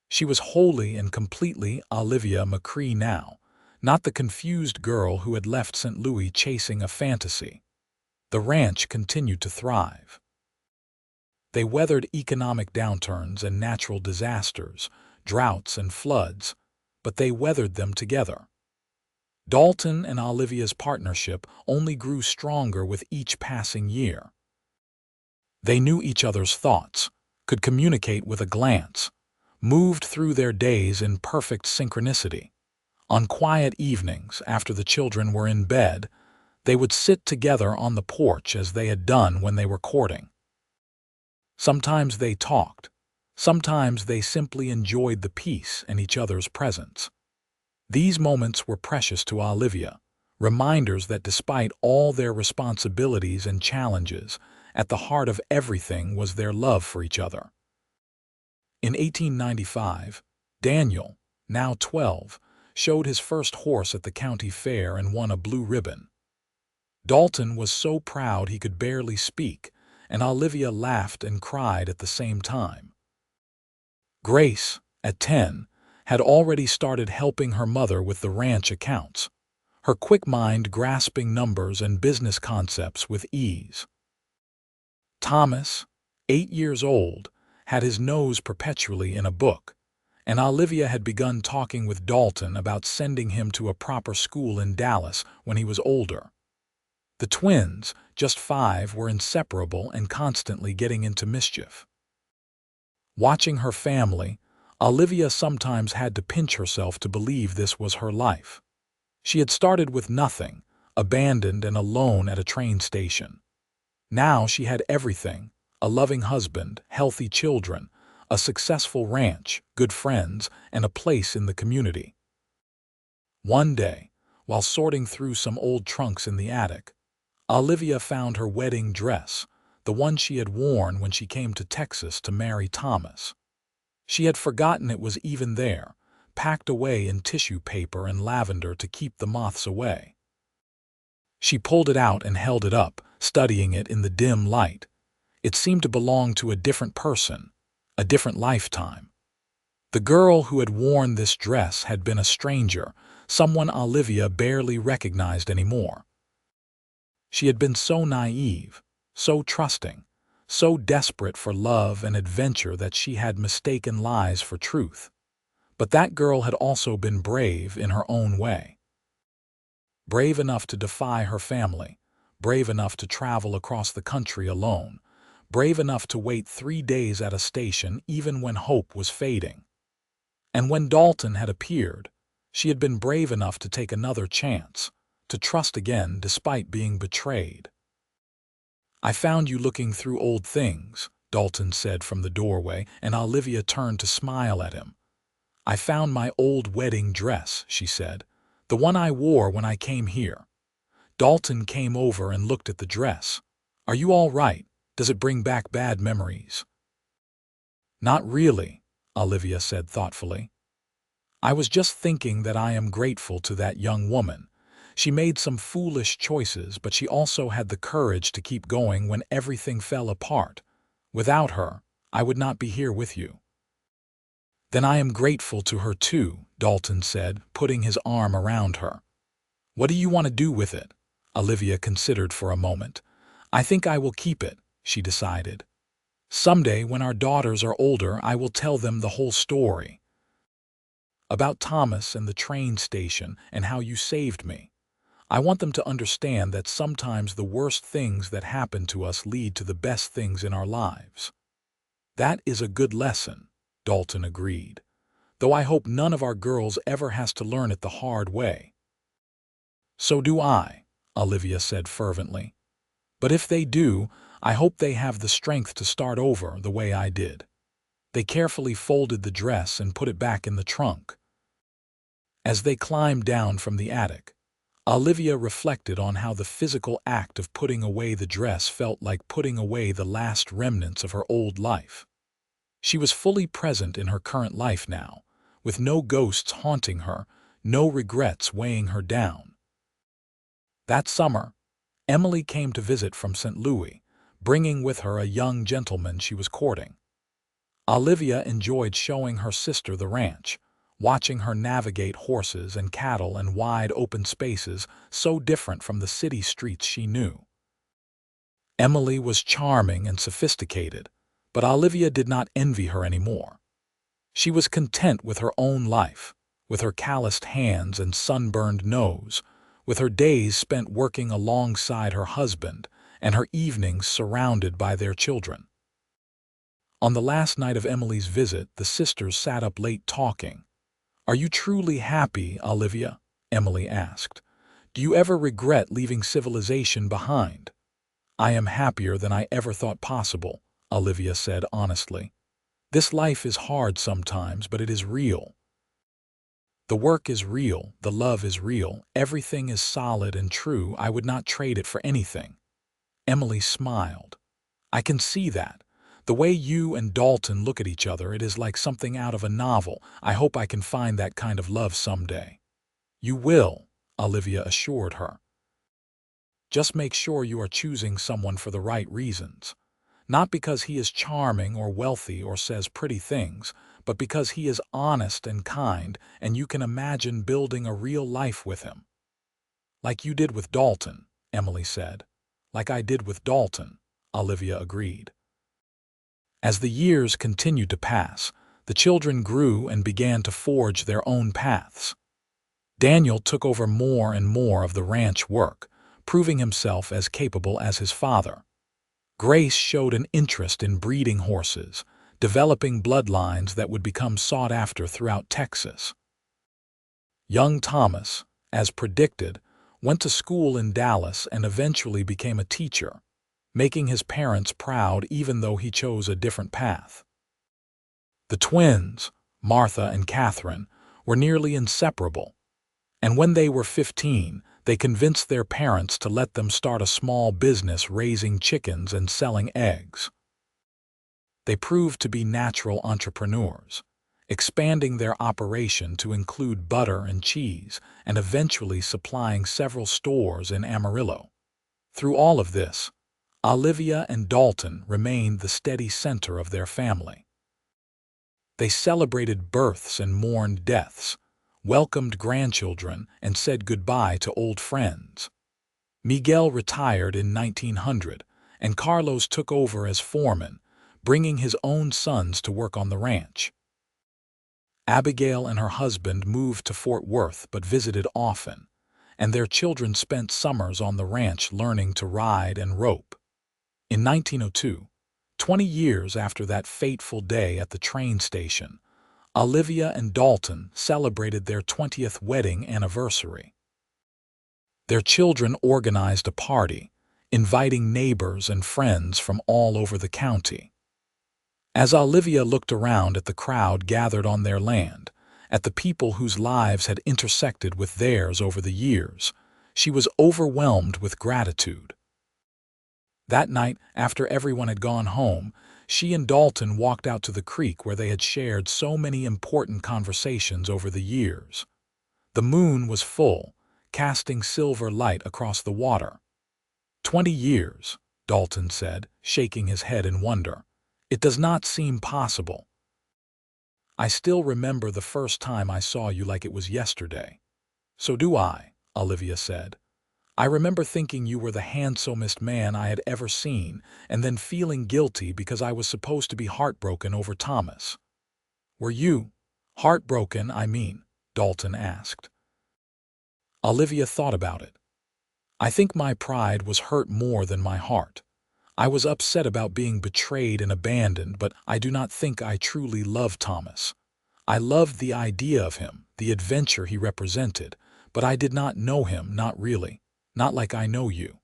She was wholly and completely Olivia McCrae now, not the confused girl who had left St. Louis chasing a fantasy. The ranch continued to thrive. They weathered economic downturns and natural disasters, droughts and floods, but they weathered them together. Dalton and Olivia's partnership only grew stronger with each passing year. They knew each other's thoughts, could communicate with a glance, moved through their days in perfect synchronicity. On quiet evenings, after the children were in bed, they would sit together on the porch as they had done when they were courting. Sometimes they talked, sometimes they simply enjoyed the peace and each other's presence. These moments were precious to Olivia, reminders that despite all their responsibilities and challenges, at the heart of everything was their love for each other. In 1895, Daniel, now 12, showed his first horse at the county fair and won a blue ribbon. Dalton was so proud he could barely speak, and Olivia laughed and cried at the same time. Grace, at 10, had already started helping her mother with the ranch accounts, her quick mind grasping numbers and business concepts with ease. Thomas, 8 years old, had his nose perpetually in a book, and Olivia had begun talking with Dalton about sending him to a proper school in Dallas when he was older. The twins, just 5, were inseparable and constantly getting into mischief. Watching her family, Olivia sometimes had to pinch herself to believe this was her life. She had started with nothing, abandoned and alone at a train station. Now she had everything: a loving husband, healthy children, a successful ranch, good friends, and a place in the community. One day, while sorting through some old trunks in the attic, Olivia found her wedding dress, the one she had worn when she came to Texas to marry Thomas. She had forgotten it was even there, packed away in tissue paper and lavender to keep the moths away. She pulled it out and held it up, studying it in the dim light. It seemed to belong to a different person, a different lifetime. The girl who had worn this dress had been a stranger, someone Olivia barely recognized anymore. She had been so naive, so trusting, so desperate for love and adventure that she had mistaken lies for truth. But that girl had also been brave in her own way. Brave enough to defy her family, brave enough to travel across the country alone, brave enough to wait 3 days at a station even when hope was fading. And when Dalton had appeared, she had been brave enough to take another chance, to trust again despite being betrayed. "I found you looking through old things," Dalton said from the doorway, and Olivia turned to smile at him. "I found my old wedding dress," she said, "the one I wore when I came here." Dalton came over and looked at the dress. "Are you all right? Does it bring back bad memories?" "Not really," Olivia said thoughtfully. "I was just thinking that I am grateful to that young woman. She made some foolish choices, but she also had the courage to keep going when everything fell apart. Without her, I would not be here with you." "Then I am grateful to her too," Dalton said, putting his arm around her. "What do you want to do with it?" Olivia considered for a moment. "I think I will keep it," she decided. "Someday, when our daughters are older, I will tell them the whole story. About Thomas and the train station and how you saved me. I want them to understand that sometimes the worst things that happen to us lead to the best things in our lives." "That is a good lesson," Dalton agreed, "though I hope none of our girls ever has to learn it the hard way." "So do I," Olivia said fervently. "But if they do, I hope they have the strength to start over the way I did." They carefully folded the dress and put it back in the trunk. As they climbed down from the attic, Olivia reflected on how the physical act of putting away the dress felt like putting away the last remnants of her old life. She was fully present in her current life now, with no ghosts haunting her, no regrets weighing her down. That summer, Emily came to visit from St. Louis, bringing with her a young gentleman she was courting. Olivia enjoyed showing her sister the ranch, watching her navigate horses and cattle in wide open spaces so different from the city streets she knew. Emily was charming and sophisticated, but Olivia did not envy her anymore. She was content with her own life, with her calloused hands and sunburned nose, with her days spent working alongside her husband and her evenings surrounded by their children. On the last night of Emily's visit, the sisters sat up late talking. "Are you truly happy, Olivia?" Emily asked. "Do you ever regret leaving civilization behind?" "I am happier than I ever thought possible," Olivia said honestly. "This life is hard sometimes, but it is real. The work is real, the love is real, everything is solid and true. I would not trade it for anything." Emily smiled. "I can see that. The way you and Dalton look at each other, it is like something out of a novel. I hope I can find that kind of love someday." "You will," Olivia assured her. "Just make sure you are choosing someone for the right reasons. Not because he is charming or wealthy or says pretty things, but because he is honest and kind and you can imagine building a real life with him." "Like you did with Dalton," Emily said. "Like I did with Dalton," Olivia agreed. As the years continued to pass, the children grew and began to forge their own paths. Daniel took over more and more of the ranch work, proving himself as capable as his father. Grace showed an interest in breeding horses, developing bloodlines that would become sought after throughout Texas. Young Thomas, as predicted, went to school in Dallas, and eventually became a teacher, making his parents proud even though he chose a different path. The twins, Martha and Catherine, were nearly inseparable, and when they were 15, they convinced their parents to let them start a small business raising chickens and selling eggs. They proved to be natural entrepreneurs, expanding their operation to include butter and cheese, and eventually supplying several stores in Amarillo. Through all of this, Olivia and Dalton remained the steady center of their family. They celebrated births and mourned deaths, welcomed grandchildren, and said goodbye to old friends. Miguel retired in 1900, and Carlos took over as foreman, bringing his own sons to work on the ranch. Abigail and her husband moved to Fort Worth but visited often, and their children spent summers on the ranch learning to ride and rope. In 1902, 20 years after that fateful day at the train station, Olivia and Dalton celebrated their 20th wedding anniversary. Their children organized a party, inviting neighbors and friends from all over the county. As Olivia looked around at the crowd gathered on their land, at the people whose lives had intersected with theirs over the years, she was overwhelmed with gratitude. That night, after everyone had gone home, she and Dalton walked out to the creek where they had shared so many important conversations over the years. The moon was full, casting silver light across the water. 20 years, Dalton said, shaking his head in wonder. It does not seem possible. I still remember the first time I saw you like it was yesterday. So do I, Olivia said. I remember thinking you were the handsomest man I had ever seen, and then feeling guilty because I was supposed to be heartbroken over Thomas. Were you heartbroken, I mean? Dalton asked. Olivia thought about it. I think my pride was hurt more than my heart. I was upset about being betrayed and abandoned, but I do not think I truly loved Thomas. I loved the idea of him, the adventure he represented, but I did not know him, not really. Not like I know you.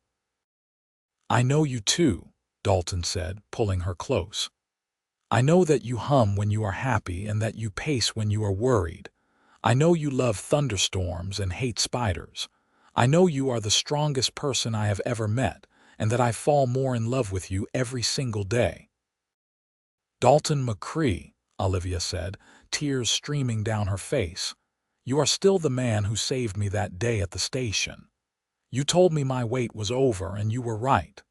I know you too, Dalton said, pulling her close. I know that you hum when you are happy and that you pace when you are worried. I know you love thunderstorms and hate spiders. I know you are the strongest person I have ever met, and that I fall more in love with you every single day. Dalton McCrae, Olivia said, tears streaming down her face. You are still the man who saved me that day at the station. You told me my wait was over, and you were right.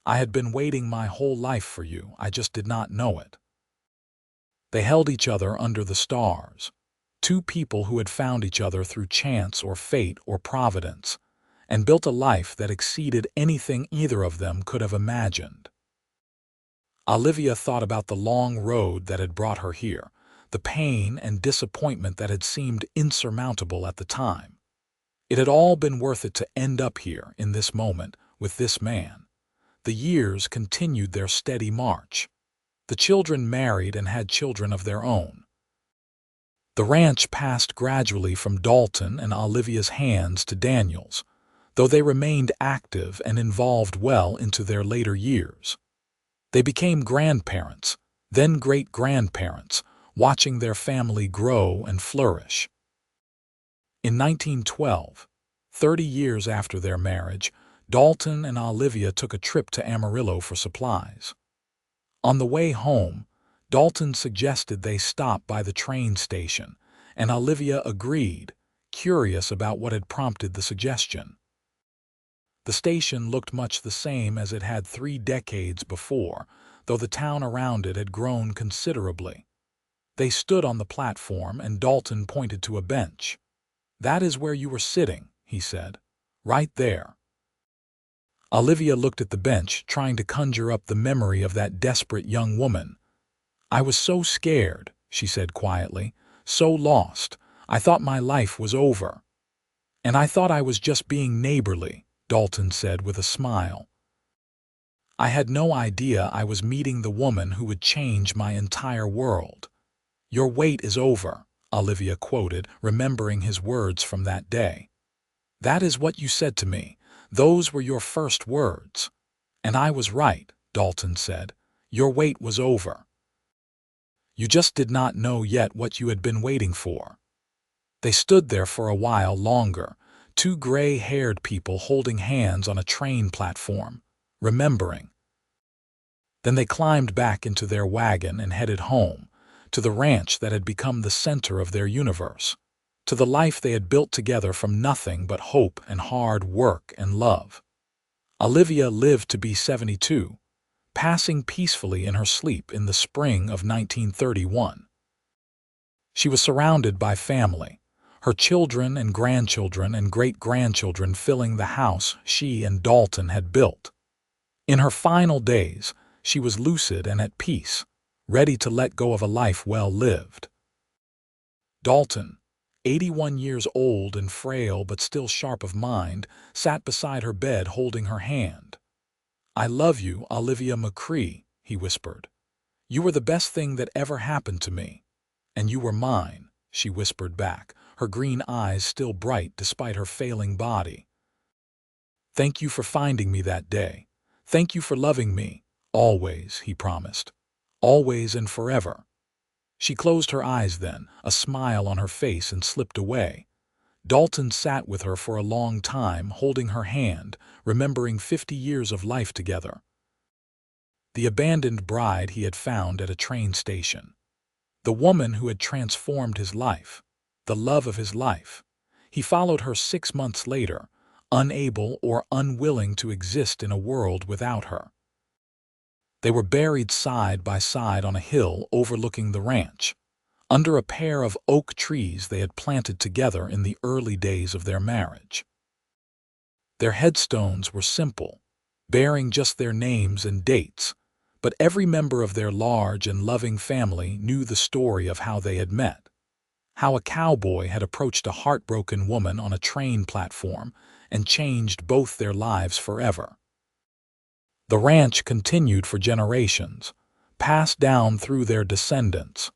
I had been waiting my whole life for you, I just did not know it. They held each other under the stars, two people who had found each other through chance or fate or providence, and built a life that exceeded anything either of them could have imagined. Olivia thought about the long road that had brought her here, the pain and disappointment that had seemed insurmountable at the time. It had all been worth it to end up here, in this moment, with this man. The years continued their steady march. The children married and had children of their own. The ranch passed gradually from Dalton and Olivia's hands to Daniel's, though they remained active and involved well into their later years. They became grandparents, then great-grandparents, watching their family grow and flourish. In 1912, 30 years after their marriage, Dalton and Olivia took a trip to Amarillo for supplies. On the way home, Dalton suggested they stop by the train station, and Olivia agreed, curious about what had prompted the suggestion. The station looked much the same as it had 3 decades before, though the town around it had grown considerably. They stood on the platform, and Dalton pointed to a bench. "That is where you were sitting," he said. "Right there." Olivia looked at the bench, trying to conjure up the memory of that desperate young woman. "I was so scared," she said quietly, "so lost. I thought my life was over." "And I thought I was just being neighborly," Dalton said with a smile. "I had no idea I was meeting the woman who would change my entire world." "Your wait is over," Olivia quoted, remembering his words from that day. That is what you said to me. Those were your first words. And I was right, Dalton said. Your wait was over. You just did not know yet what you had been waiting for. They stood there for a while longer, two gray-haired people holding hands on a train platform, remembering. Then they climbed back into their wagon and headed home, to the ranch that had become the center of their universe, to the life they had built together from nothing but hope and hard work and love. Olivia lived to be 72, passing peacefully in her sleep in the spring of 1931. She was surrounded by family, her children and grandchildren and great-grandchildren filling the house she and Dalton had built. In her final days, she was lucid and at peace, ready to let go of a life well lived. Dalton, 81 years old and frail but still sharp of mind, sat beside her bed holding her hand. "I love you, Olivia McCrae," he whispered. "You were the best thing that ever happened to me." "And you were mine," she whispered back, her green eyes still bright despite her failing body. "Thank you for finding me that day. Thank you for loving me. Always," he promised. "Always and forever." She closed her eyes then, a smile on her face, and slipped away. Dalton sat with her for a long time, holding her hand, remembering 50 years of life together. The abandoned bride he had found at a train station. The woman who had transformed his life. The love of his life. He followed her 6 months later, unable or unwilling to exist in a world without her. They were buried side by side on a hill overlooking the ranch, under a pair of oak trees they had planted together in the early days of their marriage. Their headstones were simple, bearing just their names and dates, but every member of their large and loving family knew the story of how they had met, how a cowboy had approached a heartbroken woman on a train platform and changed both their lives forever. The ranch continued for generations, passed down through their descendants.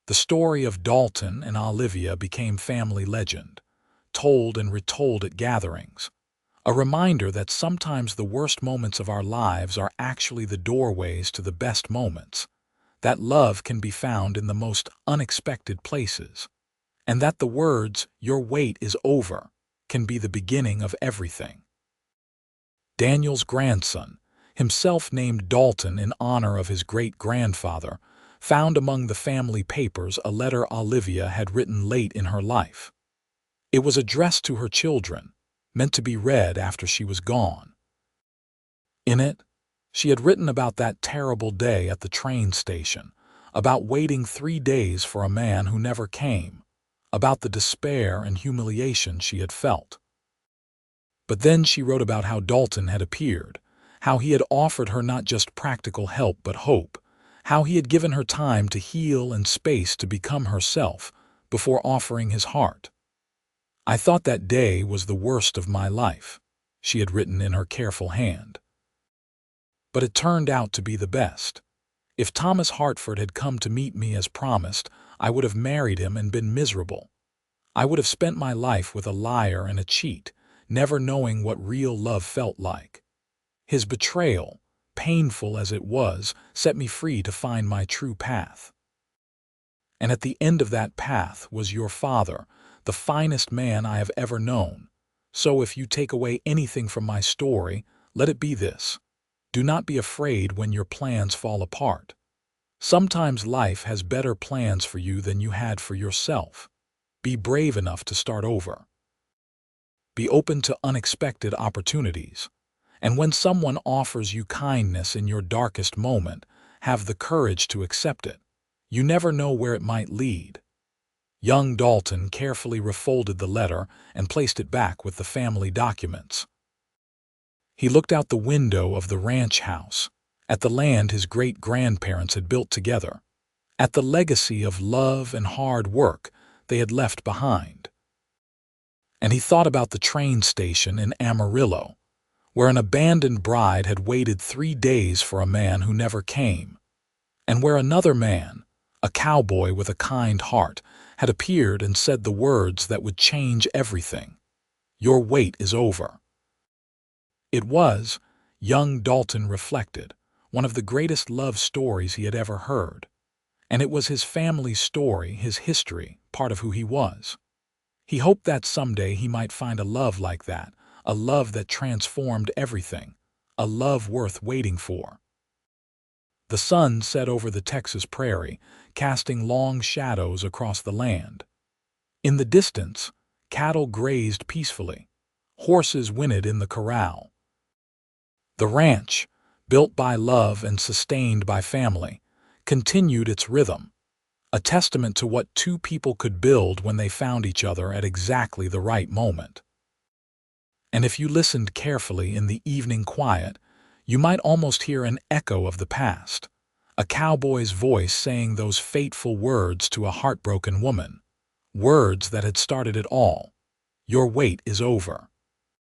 The story of Dalton and Olivia became family legend, told and retold at gatherings, a reminder that sometimes the worst moments of our lives are actually the doorways to the best moments, that love can be found in the most unexpected places, and that the words, "Your wait is over," can be the beginning of everything. Daniel's grandson, himself named Dalton in honor of his great-grandfather, found among the family papers a letter Olivia had written late in her life. It was addressed to her children, meant to be read after she was gone. In it, she had written about that terrible day at the train station, about waiting 3 days for a man who never came, about the despair and humiliation she had felt. But then she wrote about how Dalton had appeared, how he had offered her not just practical help but hope, how he had given her time to heal and space to become herself before offering his heart. "I thought that day was the worst of my life," she had written in her careful hand. "But it turned out to be the best. If Thomas Hartford had come to meet me as promised, I would have married him and been miserable. I would have spent my life with a liar and a cheat, never knowing what real love felt like. His betrayal, painful as it was, set me free to find my true path. And at the end of that path was your father, the finest man I have ever known. So if you take away anything from my story, let it be this: do not be afraid when your plans fall apart. Sometimes life has better plans for you than you had for yourself. Be brave enough to start over. Be open to unexpected opportunities. And when someone offers you kindness in your darkest moment, have the courage to accept it. You never know where it might lead." Young Dalton carefully refolded the letter and placed it back with the family documents. He looked out the window of the ranch house, at the land his great-grandparents had built together, at the legacy of love and hard work they had left behind. And he thought about the train station in Amarillo, where an abandoned bride had waited 3 days for a man who never came, and where another man, a cowboy with a kind heart, had appeared and said the words that would change everything. Your wait is over. It was, young Dalton reflected, one of the greatest love stories he had ever heard. And it was his family's story, his history, part of who he was. He hoped that someday he might find a love like that, a love that transformed everything, a love worth waiting for. The sun set over the Texas prairie, casting long shadows across the land. In the distance, cattle grazed peacefully. Horses whinnied in the corral. The ranch, built by love and sustained by family, continued its rhythm, a testament to what two people could build when they found each other at exactly the right moment. And if you listened carefully in the evening quiet, you might almost hear an echo of the past, a cowboy's voice saying those fateful words to a heartbroken woman, words that had started it all. Your wait is over.